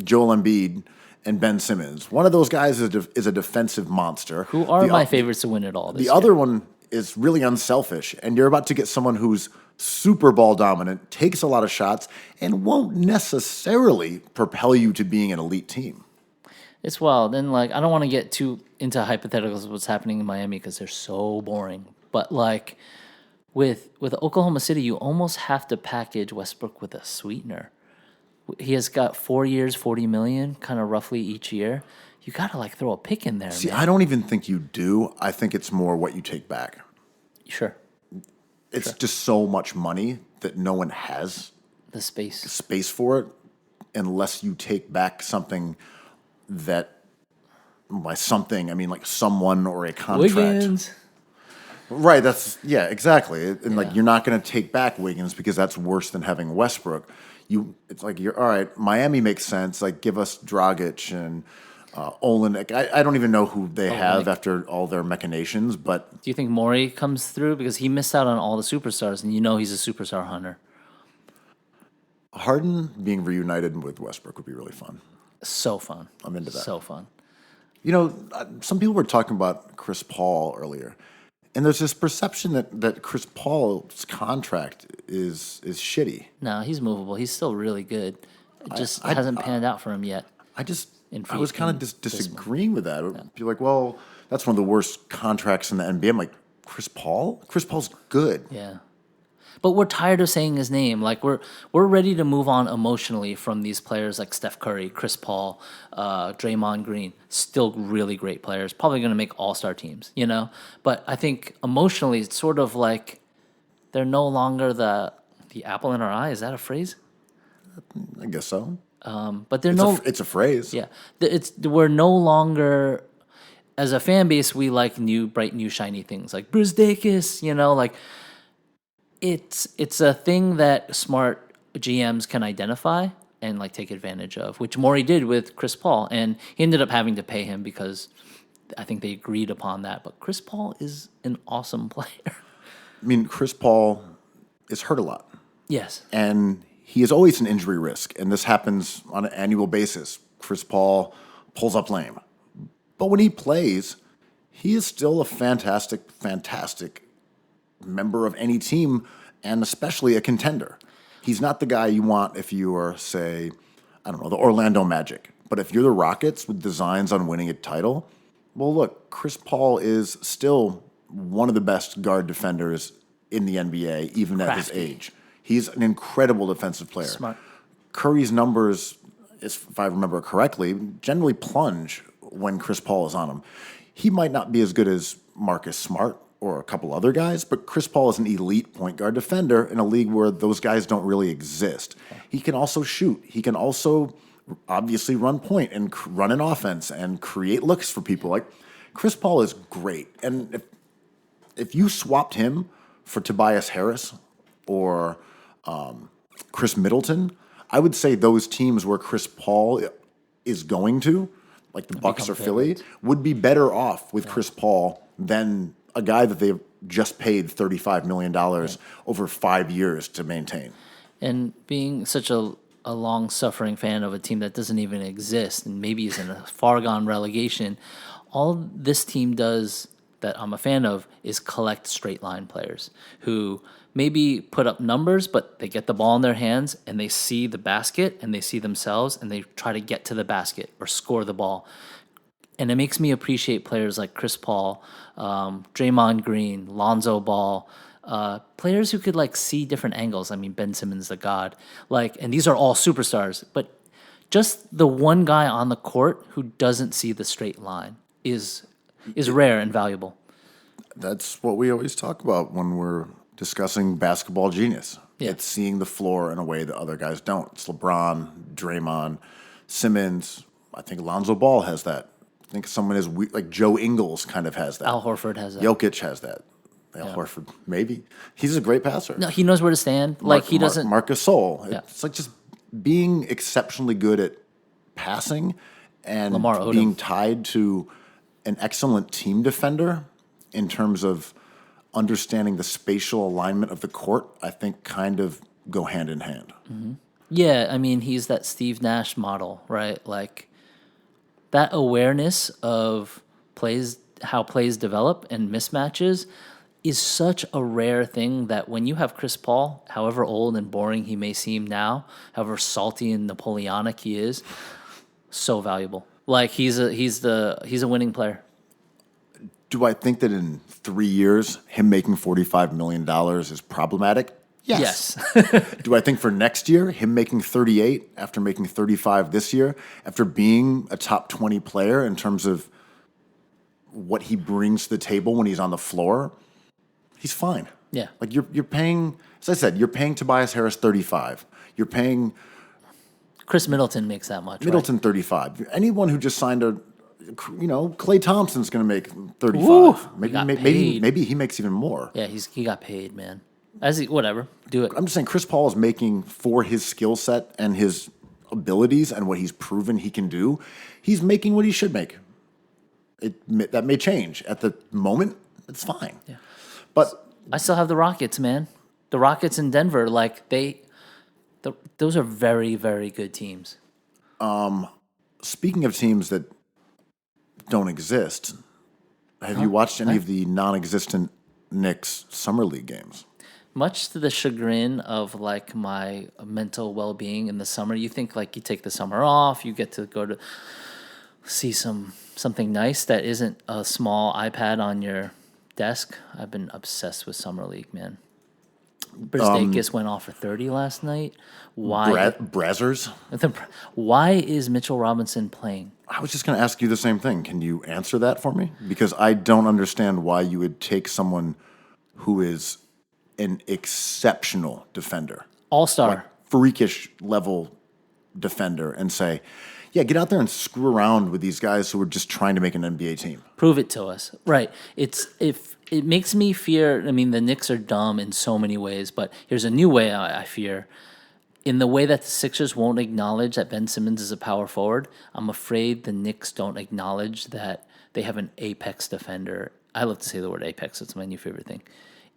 Joel Embiid and Ben Simmons. One of those guys is a defensive monster. Who are my favorites to win it all this The year. other one is really unselfish, and you're about to get someone who's super ball dominant, takes a lot of shots, and won't necessarily propel you to being an elite team. It's wild. And, like, I don't want to get too into hypotheticals of what's happening in Miami because they're so boring. But, like, with Oklahoma City, you almost have to package Westbrook with a sweetener. He has got 4 years, $40 million, kind of roughly each year. You got to, like, throw a pick in there, See, man. I don't even think you do. I think it's more what you take back. Sure. It's just so much money that no one has The space. for it unless you take back something that, by something, I mean like someone or a contract. Wiggins. Right, yeah, exactly. And like, you're not going to take back Wiggins because that's worse than having Westbrook. It's like, you're all right, Miami makes sense. Like, give us Dragic and Olenek. I don't even know who they have after all their machinations, but Do you think Morey comes through? Because he missed out on all the superstars, and he's a superstar hunter. Harden being reunited with Westbrook would be really fun. So fun. I'm into that. So fun. Some people were talking about Chris Paul earlier, and there's this perception that Chris Paul's contract is shitty. No, he's movable. He's still really good. It just hasn't panned out for him yet. I was kind of disagreeing with that. You're like, well, that's one of the worst contracts in the NBA. I'm like, Chris Paul? Chris Paul's good. Yeah. But we're tired of saying his name. Like, we're ready to move on emotionally from these players like Steph Curry, Chris Paul, Draymond Green. Still really great players. Probably going to make all-star teams, But I think emotionally, it's sort of like they're no longer the apple in our eye. Is that a phrase? I guess so. But they're It's a phrase. Yeah. We're no longer, as a fan base, we like bright, new, shiny things like Bruce Dacus, like it's a thing that smart GMs can identify and like take advantage of, which Morey did with Chris Paul, and he ended up having to pay him because I think they agreed upon that. But Chris Paul is an awesome player. I mean, Chris Paul is hurt a lot. Yes. And he is always an injury risk, and this happens on an annual basis. Chris Paul pulls up lame. But when he plays, he is still a fantastic member of any team, and especially a contender. He's not the guy you want if you are, say, I don't know, the Orlando Magic. But if you're the Rockets with designs on winning a title, well, look, Chris Paul is still one of the best guard defenders in the NBA, even at his age. He's an incredible defensive player. Smart. Curry's numbers, if I remember correctly, generally plunge when Chris Paul is on him. He might not be as good as Marcus Smart or a couple other guys, but Chris Paul is an elite point guard defender in a league where those guys don't really exist. He can also shoot. He can also obviously run point and run an offense and create looks for people. Like, Chris Paul is great. And if you swapped him for Tobias Harris or Chris Middleton, I would say those teams where Chris Paul is going to, like the Bucks or Philly, would be better off with Chris Paul than a guy that they've just paid $35 million over 5 years to maintain. And being such a long-suffering fan of a team that doesn't even exist and maybe is in a far-gone relegation, all this team does that I'm a fan of is collect straight-line players who maybe put up numbers, but they get the ball in their hands and they see the basket and they see themselves and they try to get to the basket or score the ball. And it makes me appreciate players like Chris Paul, Draymond Green, Lonzo Ball, players who could like see different angles. I mean, Ben Simmons, the god, like, and these are all superstars. But just the one guy on the court who doesn't see the straight line is rare and valuable. That's what we always talk about when we're discussing basketball genius. Yeah. It's seeing the floor in a way that other guys don't. It's LeBron, Draymond, Simmons. I think Lonzo Ball has that. I think someone is like Joe Ingles kind of has that. Al Horford has that. Jokic has that. Al Horford, maybe. He's a great passer. No, he knows where to stand. Like he doesn't. Marc Gasol. Yeah. It's like just being exceptionally good at passing and Lamar Odom. being tied to an excellent team defender in terms of understanding the spatial alignment of the court, I think kind of go hand in hand. Yeah, I mean, he's that Steve Nash model, right? Like that awareness of plays, how plays develop and mismatches is such a rare thing that when you have Chris Paul, however old and boring he may seem now, however salty and Napoleonic he is, so valuable. Like he's a winning player. Do I think that in 3 years, him making $45 million is problematic? Yes. Do I think for next year, him making 38 after making 35 this year, after being a top 20 player in terms of what he brings to the table when he's on the floor, he's fine. Yeah. Like you're paying, as I said, you're paying Tobias Harris 35. You're paying Chris Middleton makes that much. Middleton 35. Anyone who just signed Klay Thompson's going to make 35. Woo! Maybe he makes even more. Yeah, he got paid, man. Whatever, do it. I'm just saying Chris Paul is making for his skill set and his abilities and what he's proven he can do. He's making what he should make. That may change. At the moment, it's fine. Yeah. But I still have the Rockets, man. The Rockets in Denver, like those are very, very good teams. Speaking of teams that don't exist, have you watched any of the non-existent Knicks Summer League games? Much to the chagrin of like my mental well-being in the summer, you think like you take the summer off, you get to go to see something nice that isn't a small iPad on your desk. I've been obsessed with Summer League, man. Bristakis went off for 30 last night. Why? Brazzers? Why is Mitchell Robinson playing? I was just going to ask you the same thing. Can you answer that for me? Because I don't understand why you would take someone who is an exceptional defender, All-star. like freakish level defender, and say, yeah, get out there and screw around with these guys who are just trying to make an NBA team. Prove it to us. Right. It makes me fear. I mean, the Knicks are dumb in so many ways, but here's a new way I fear. In the way that the Sixers won't acknowledge that Ben Simmons is a power forward, I'm afraid the Knicks don't acknowledge that they have an apex defender. I love to say the word apex. It's my new favorite thing.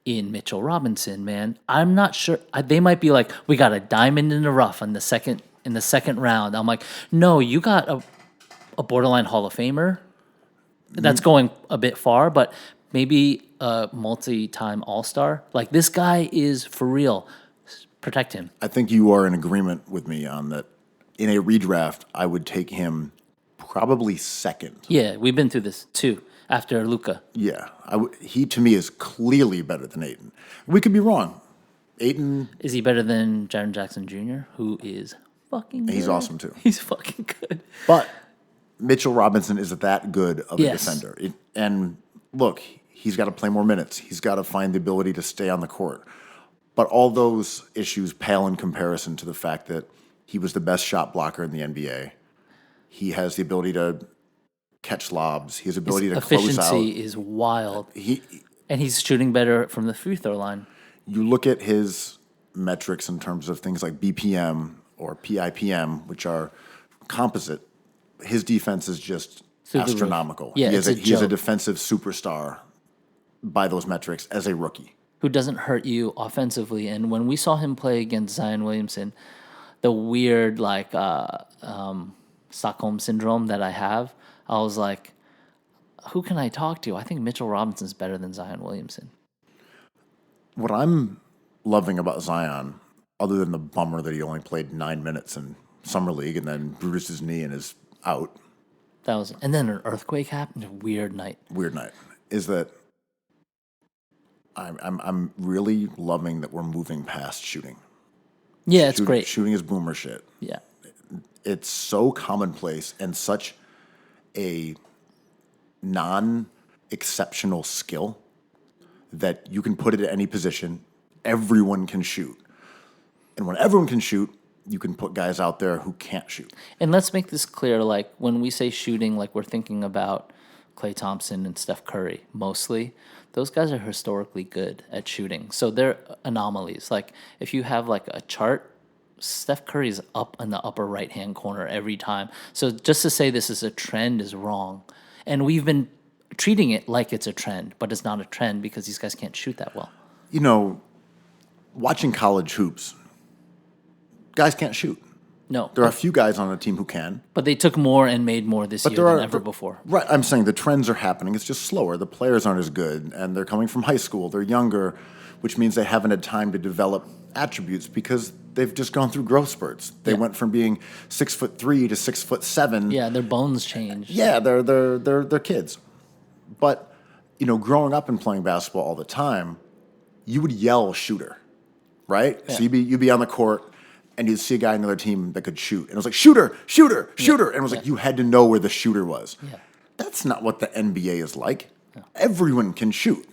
In Mitchell Robinson, man. I'm not sure. They might be like, we got a diamond in the rough in the second round. I'm like, no, you got a borderline Hall of Famer. That's going a bit far, but maybe a multi-time All-Star. Like, this guy is for real. Protect him. I think you are in agreement with me on that. In a redraft, I would take him probably second. Yeah, we've been through this too. After Luka. Yeah, he to me is clearly better than Ayton. We could be wrong. Ayton, Is he better than Jaren Jackson Jr., who is fucking good? he's awesome too. He's fucking good. But Mitchell Robinson is that good of a Yes. defender. And look, he's got to play more minutes. He's got to find the ability to stay on the court. But all those issues pale in comparison to the fact that he was the best shot blocker in the NBA. He has the ability to catch lobs. He has the ability to close out. Efficiency is wild. And he's shooting better from the free throw line. You look at his metrics in terms of things like BPM or PIPM, which are composite. His defense is just astronomical. Yeah, he it's is a a defensive superstar by those metrics as a rookie. Who doesn't hurt you offensively. And when we saw him play against Zion Williamson, the weird Stockholm syndrome that I have, I was like, who can I talk to? I think Mitchell Robinson's better than Zion Williamson. What I'm loving about Zion, other than the bummer that he only played 9 minutes in Summer League and then bruised his knee and is out, And then an earthquake happened. A weird night. Is that I'm really loving that we're moving past shooting. Yeah, it's great. Shooting is boomer shit. Yeah. It's so commonplace and such a non-exceptional skill that you can put it at any position. Everyone can shoot. And when everyone can shoot, you can put guys out there who can't shoot. And let's make this clear, like when we say shooting, like we're thinking about Klay Thompson and Steph Curry mostly. Those guys are historically good at shooting. So they're anomalies. Like if you have like a chart, Steph Curry's up in the upper right-hand corner every time. So just to say this is a trend is wrong. And we've been treating it like it's a trend, but it's not a trend because these guys can't shoot that well. You know, watching college hoops, guys can't shoot. No. There are a few guys on the team who can. But they took more and made more this year than ever before. Right. I'm saying the trends are happening. It's just slower. The players aren't as good, and they're coming from high school. They're younger, which means they haven't had time to develop attributes because they've just gone through growth spurts. They went from being 6'3" to 6'7". Yeah, their bones changed. Yeah, they're kids. But, you know, growing up and playing basketball all the time, you would yell shooter, right? Yeah. So you'd be on the court, and you'd see a guy on another team that could shoot. And it was like, shooter, shooter, shooter. And it was like, you had to know where the shooter was. Yeah. That's not what the NBA is like. Yeah. Everyone can shoot.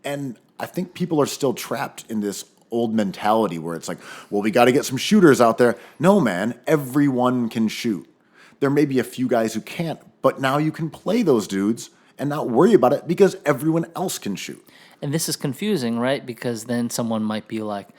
And I think people are still trapped in this old mentality where it's like, well, we got to get some shooters out there. No, man, everyone can shoot. There may be a few guys who can't, but now you can play those dudes and not worry about it because everyone else can shoot. And this is confusing, right? Because then someone might be like,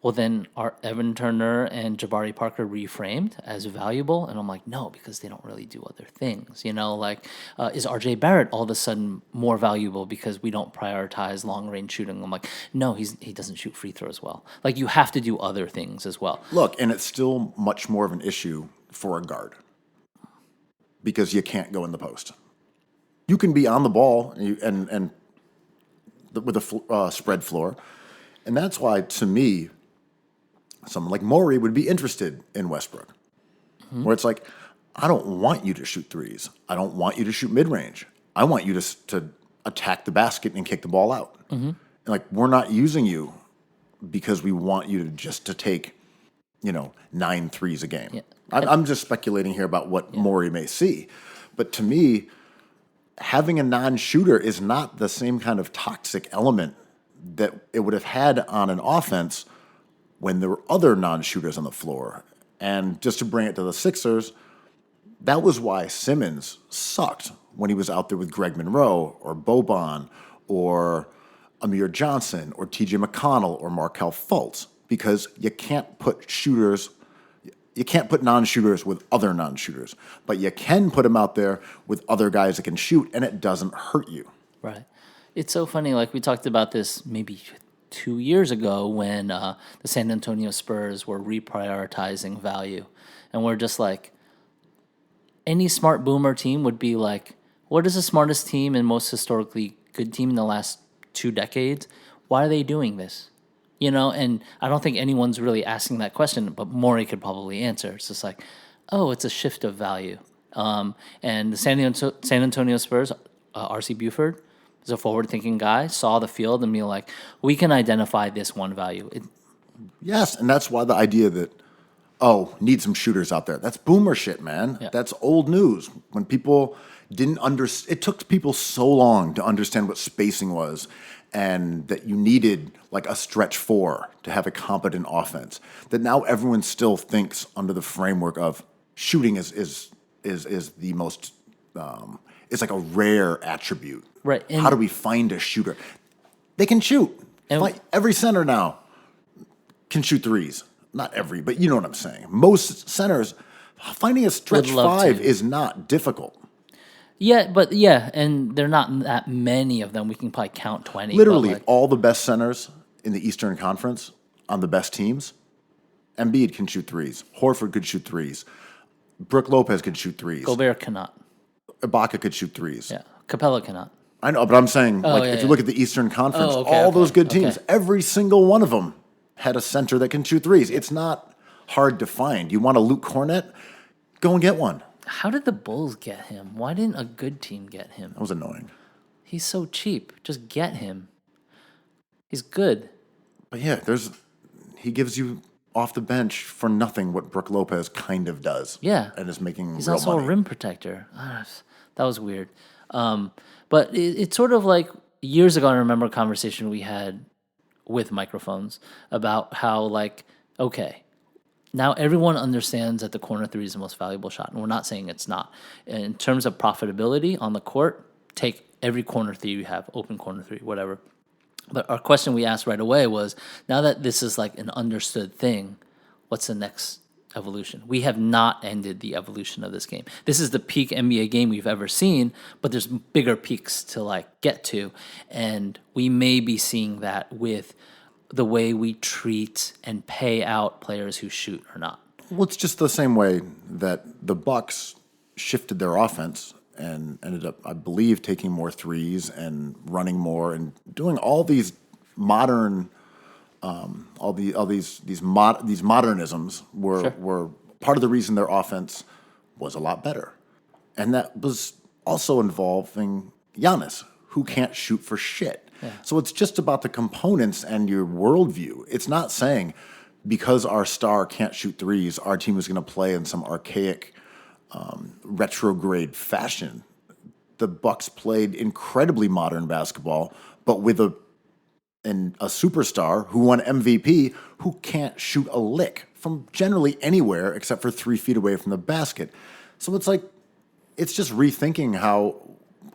well, then are Evan Turner and Jabari Parker reframed as valuable? And I'm like, no, because they don't really do other things. You know, like, is RJ Barrett all of a sudden more valuable because we don't prioritize long-range shooting? I'm like, no, he doesn't shoot free throws well. Like, you have to do other things as well. Look, and it's still much more of an issue for a guard because you can't go in the post. You can be on the ball and with a spread floor. And that's why, to me, someone like Morey would be interested in Westbrook, where it's like, I don't want you to shoot threes. I don't want you to shoot mid-range. I want you to attack the basket and kick the ball out. And like, we're not using you because we want you to take, 9 threes a game. Yeah. I'm just speculating here about what Morey may see. But to me, having a non-shooter is not the same kind of toxic element that it would have had on an offense when there were other non-shooters on the floor. And just to bring it to the Sixers, that was why Simmons sucked when he was out there with Greg Monroe or Boban or Amir Johnson or TJ McConnell or Markelle Fultz, because you can't put non-shooters with other non-shooters, but you can put them out there with other guys that can shoot, and it doesn't hurt you. Right. It's so funny, like we talked about this maybe 2 years ago when the San Antonio Spurs were reprioritizing value. And we're just like, any smart boomer team would be like, what is the smartest team and most historically good team in the last 2 decades? Why are they doing this? And I don't think anyone's really asking that question, but Morey could probably answer. It's just like, oh, it's a shift of value. And the San Antonio Spurs, R.C. Buford, is a forward-thinking guy, saw the field and be like, we can identify this one value. Yes, and that's why the idea that, need some shooters out there. That's boomer shit, man. Yeah. That's old news. When people didn't it took people so long to understand what spacing was and that you needed like a stretch 4 to have a competent offense, that now everyone still thinks under the framework of shooting is the most, it's like a rare attribute. Right. How do we find a shooter? They can shoot. And every center now can shoot threes. Not every, but you know what I'm saying. Most centers, finding a stretch 5 is not difficult. Yeah, and there are not that many of them. We can probably count 20. Literally, all the best centers in the Eastern Conference on the best teams, Embiid can shoot threes. Horford could shoot threes. Brook Lopez could shoot threes. Gobert cannot. Ibaka could shoot threes. Yeah, Capella cannot. I know, but I'm saying, if you look at the Eastern Conference, those good teams, every single one of them had a center that can shoot threes. It's not hard to find. You want a Luke Cornett? Go and get one. How did the Bulls get him? Why didn't a good team get him? That was annoying. He's so cheap. Just get him. He's good. But yeah, he gives you off the bench for nothing what Brook Lopez kind of does. Yeah. And is making He's real also money. a rim protector. That was weird. But it's sort of like years ago, I remember a conversation we had with microphones about how, like, okay, now everyone understands that the corner three is the most valuable shot, and we're not saying it's not. In terms of profitability on the court, take every corner three you have, open corner three, whatever. But our question we asked right away was, now that this is like an understood thing, what's the next evolution? We have not ended the evolution of this game. This is the peak NBA game we've ever seen, but there's bigger peaks to like get to, and we may be seeing that with the way we treat and pay out players who shoot or not. Well, it's just the same way that the Bucks shifted their offense and ended up, I believe, taking more threes and running more and doing all these modern, these modernisms were part of the reason their offense was a lot better, and that was also involving Giannis, who can't shoot for shit. Yeah. So it's just about the components and your worldview. It's not saying because our star can't shoot threes, our team is going to play in some archaic, retrograde fashion. The Bucks played incredibly modern basketball, but with a superstar who won MVP who can't shoot a lick from generally anywhere except for 3 feet away from the basket. So it's like, it's just rethinking how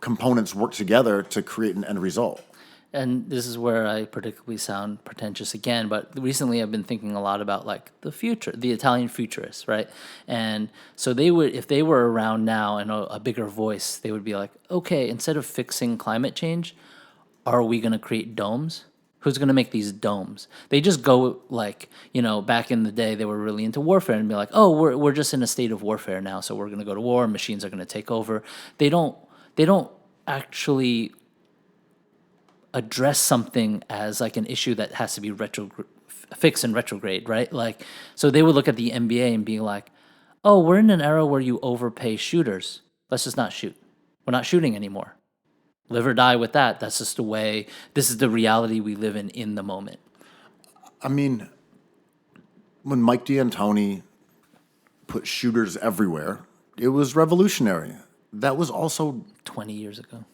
components work together to create an end result. And this is where I particularly sound pretentious again, but recently I've been thinking a lot about like the Italian futurists, right? And so they would, if they were around now and a bigger voice, they would be like, okay, instead of fixing climate change, are we going to create domes? Who's going to make these domes? They just go like, back in the day, they were really into warfare and be like, oh, we're just in a state of warfare now, so we're going to go to war. Machines are going to take over. They don't actually address something as like an issue that has to be fixed and retrograde, right? Like, so they would look at the NBA and be like, oh, we're in an era where you overpay shooters. Let's just not shoot. We're not shooting anymore. Live or die with that. That's just the way, this is the reality we live in the moment. I mean, when Mike D'Antoni put shooters everywhere, it was revolutionary. That was also 20 years ago.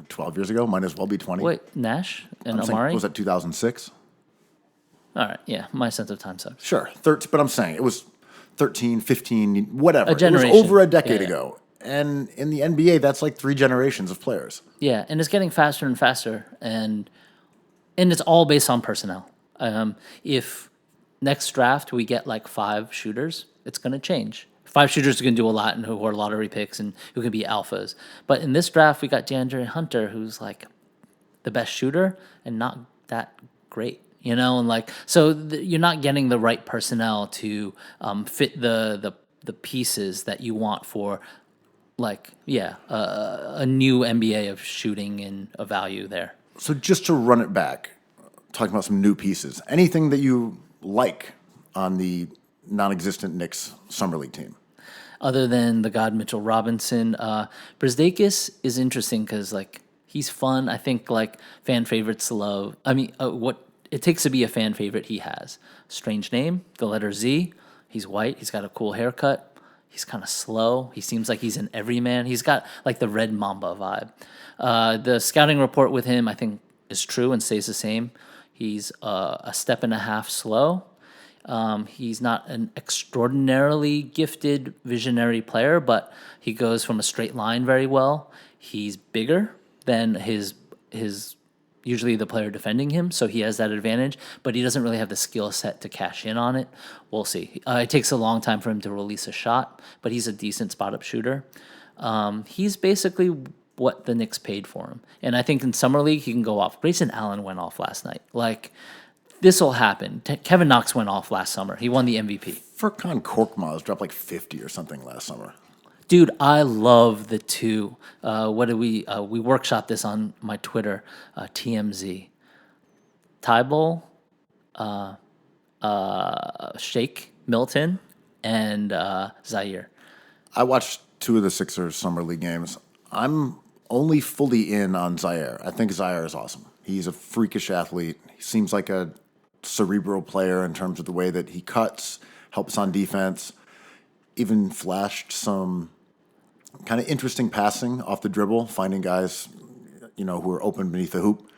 12 years ago, might as well be 20. Wait, Nash and Amari? Was that 2006? All right, yeah, my sense of time sucks. Sure, but I'm saying it was 13, 15, whatever. A generation. It was over a decade ago. And in the NBA, that's like 3 generations of players. Yeah, and it's getting faster and faster, and it's all based on personnel. If next draft we get like 5 shooters, it's going to change. 5 shooters are going to do a lot and who are lottery picks and who can be alphas. But in this draft, we got DeAndre Hunter, who's like the best shooter and not that great, and like, so you're not getting the right personnel to fit the pieces that you want for, like, a new NBA of shooting and a value there. So just to run it back, talking about some new pieces, anything that you like on the non-existent Knicks Summer League team? Other than the god Mitchell Robinson, Brzdeikis is interesting because, like, he's fun. I think, like, fan favorites love. I mean, what it takes to be a fan favorite, he has. Strange name, the letter Z. He's white. He's got a cool haircut. He's kind of slow. He seems like he's an everyman. He's got, like, the Red Mamba vibe. The scouting report with him, I think, is true and stays the same. He's a step and a half slow. He's not an extraordinarily gifted visionary player, but he goes from a straight line very well. He's bigger than his usually the player defending him, so he has that advantage, but he doesn't really have the skill set to cash in on it. We'll see. It takes a long time for him to release a shot, but he's a decent spot-up shooter. He's basically what the Knicks paid for him, and I think in Summer League he can go off. Grayson Allen went off last night. Like, this will happen. Kevin Knox went off last summer. He won the MVP. Furkan Korkmaz dropped like 50 or something last summer. Dude, I love the two. What did we workshopped this on my Twitter, TMZ. Tybal, Shake Milton, and Zaire. I watched 2 of the Sixers summer league games. I'm only fully in on Zaire. I think Zaire is awesome. He's a freakish athlete. He seems like a cerebral player in terms of the way that he cuts, helps on defense, even flashed some kind of interesting passing off the dribble, finding guys, who are open beneath the hoop.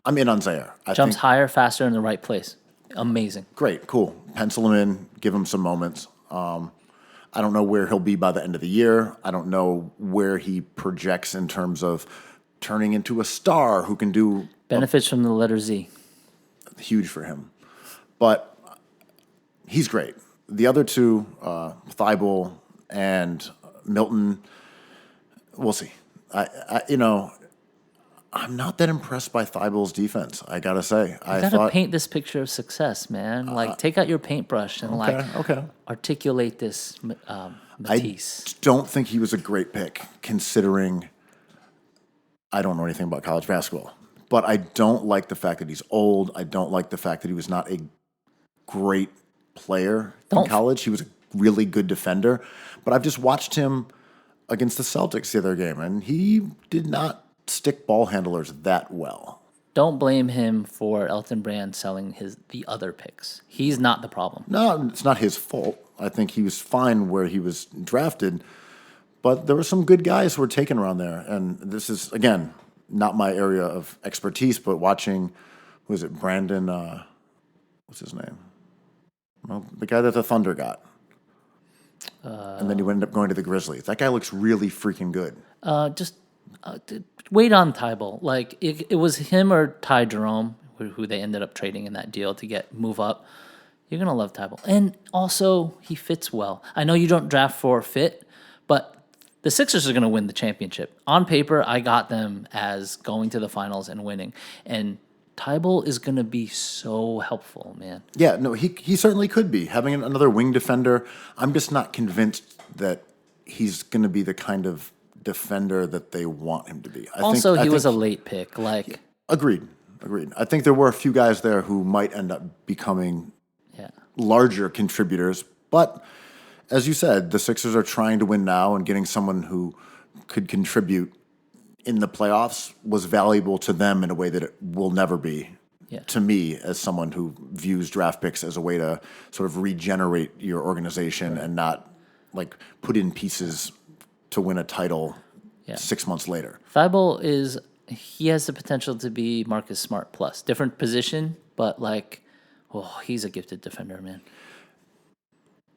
I'm in on Zaire. Jumps higher, faster, in the right place. Amazing. Great, cool. Pencil him in, give him some moments. I don't know where he'll be by the end of the year. I don't know where he projects in terms of turning into a star who can do benefits from the letter Z. Huge for him. But he's great. The other two, Thibault and Milton, we'll see. I'm not that impressed by Thibault's defense, I gotta say. You gotta paint this picture of success, man. Take out your paintbrush and articulate this Matisse. I don't think he was a great pick, considering I don't know anything about college basketball. But I don't like the fact that he's old. I don't like the fact that he was not a great player in college. He was a really good defender. But I've just watched him against the Celtics the other game, and he did not stick ball handlers that well. Don't blame him for Elton Brand selling the other picks. He's not the problem. No, it's not his fault. I think he was fine where he was drafted, but there were some good guys who were taken around there. And this is, again, not my area of expertise, but watching, Brandon, what's his name? Well, the guy that the Thunder got. And then he ended up going to the Grizzlies. That guy looks really freaking good. Wait on Thibault. It was him or Ty Jerome who they ended up trading in that deal to move up. You're going to love Thibault. And also, he fits well. I know you don't draft for fit, but the Sixers are going to win the championship. On paper, I got them as going to the finals and winning. And Thibault is going to be so helpful, man. Yeah, no, he certainly could be. Having another wing defender, I'm just not convinced that he's going to be the kind of defender that they want him to be. I think he was a late pick. Agreed. I think there were a few guys there who might end up becoming larger contributors. But as you said, the Sixers are trying to win now, and getting someone who could contribute in the playoffs was valuable to them in a way that it will never be to me, as someone who views draft picks as a way to sort of regenerate your organization and not put in pieces to win a title 6 months later. Thibault he has the potential to be Marcus Smart plus. Different position, but he's a gifted defender, man.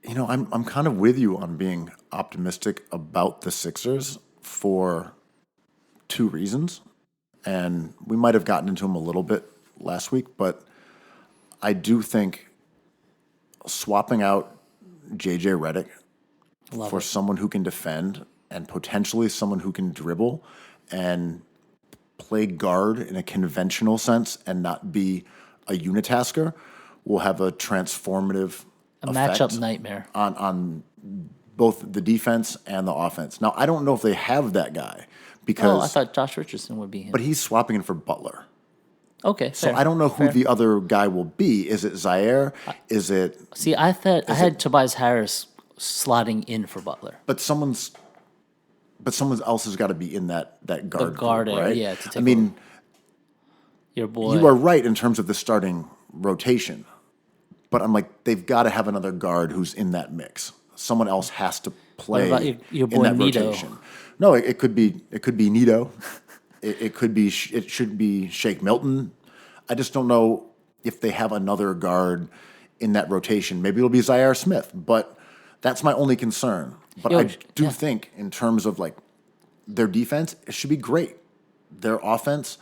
I'm kind of with you on being optimistic about the Sixers for 2 reasons. And we might have gotten into them a little bit last week, but I do think swapping out J.J. Redick for someone who can defend and potentially someone who can dribble and play guard in a conventional sense and not be a unitasker will have a transformative effect matchup nightmare on both the defense and the offense. Now, I don't know if they have that guy because I thought Josh Richardson would be him. But he's swapping in for Butler. Okay, so I don't know who the other guy will be. Is it Zaire? Is it? See, I had Tobias Harris slotting in for Butler. But someone else has got to be in that guard. The guard group, area, right? yeah. To take your boy. You are right in terms of the starting rotation, but I'm they've got to have another guard who's in that mix. Someone else has to play what about your boy in that Nito? rotation. No, it could be Nito. It should be Shake Milton. I just don't know if they have another guard in that rotation. Maybe it'll be Zaire Smith, but that's my only concern. But I do think in terms of their defense, it should be great. Their offense,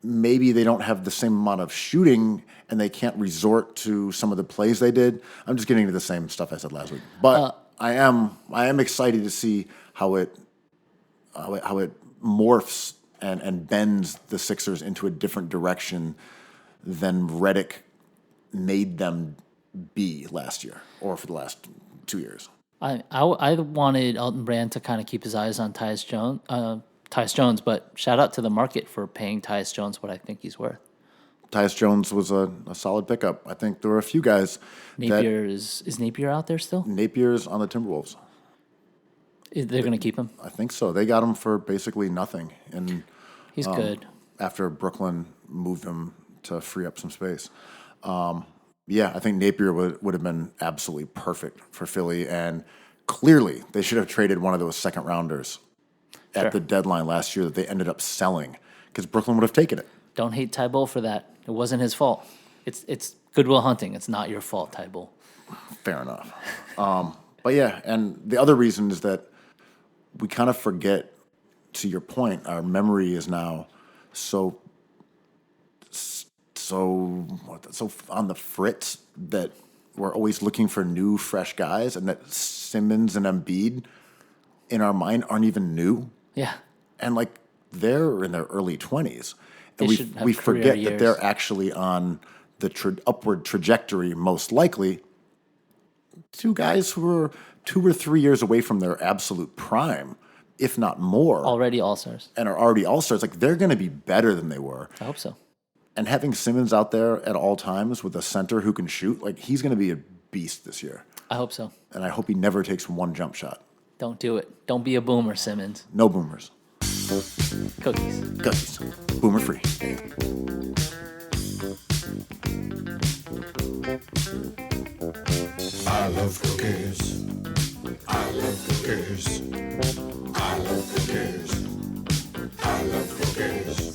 maybe they don't have the same amount of shooting and they can't resort to some of the plays they did. I'm just getting into the same stuff I said last week. But I am excited to see how it morphs and bends the Sixers into a different direction than Redick made them be last year or for the last 2 years. I wanted Elton Brand to kind of keep his eyes on Tyus Jones, but shout out to the market for paying Tyus Jones what I think he's worth. Tyus Jones was a solid pickup. I think there were a few guys. Napier is Napier out there still? Napier's on the Timberwolves. They're going to keep him? I think so. They got him for basically nothing. And He's good. after Brooklyn moved him to free up some space. Yeah, I think Napier would have been absolutely perfect for Philly. And clearly, they should have traded one of those second rounders Sure. at the deadline last year that they ended up selling because Brooklyn would have taken it. Don't hate Thibault for that. It wasn't his fault. It's Goodwill Hunting. It's not your fault, Thibault. Fair enough. But yeah, and the other reason is that we kind of forget, to your point, our memory is now so on the fritz that we're always looking for new, fresh guys, and that Simmons and Embiid in our mind aren't even new. Yeah. And like they're in their early 20s. And They should have we career forget years. that they're actually on the upward trajectory, most likely. Two guys who are 2 or 3 years away from their absolute prime, if not more, Already All-Stars. and are already all-stars. Like they're going to be better than they were. I hope so. And having Simmons out there at all times with a center who can shoot, like he's going to be a beast this year. I hope so. And I hope he never takes one jump shot. Don't do it. Don't be a boomer, Simmons. No boomers. Cookies. Cookies. Boomer free. I love cookies. I love cookies. I love cookies. I love cookies.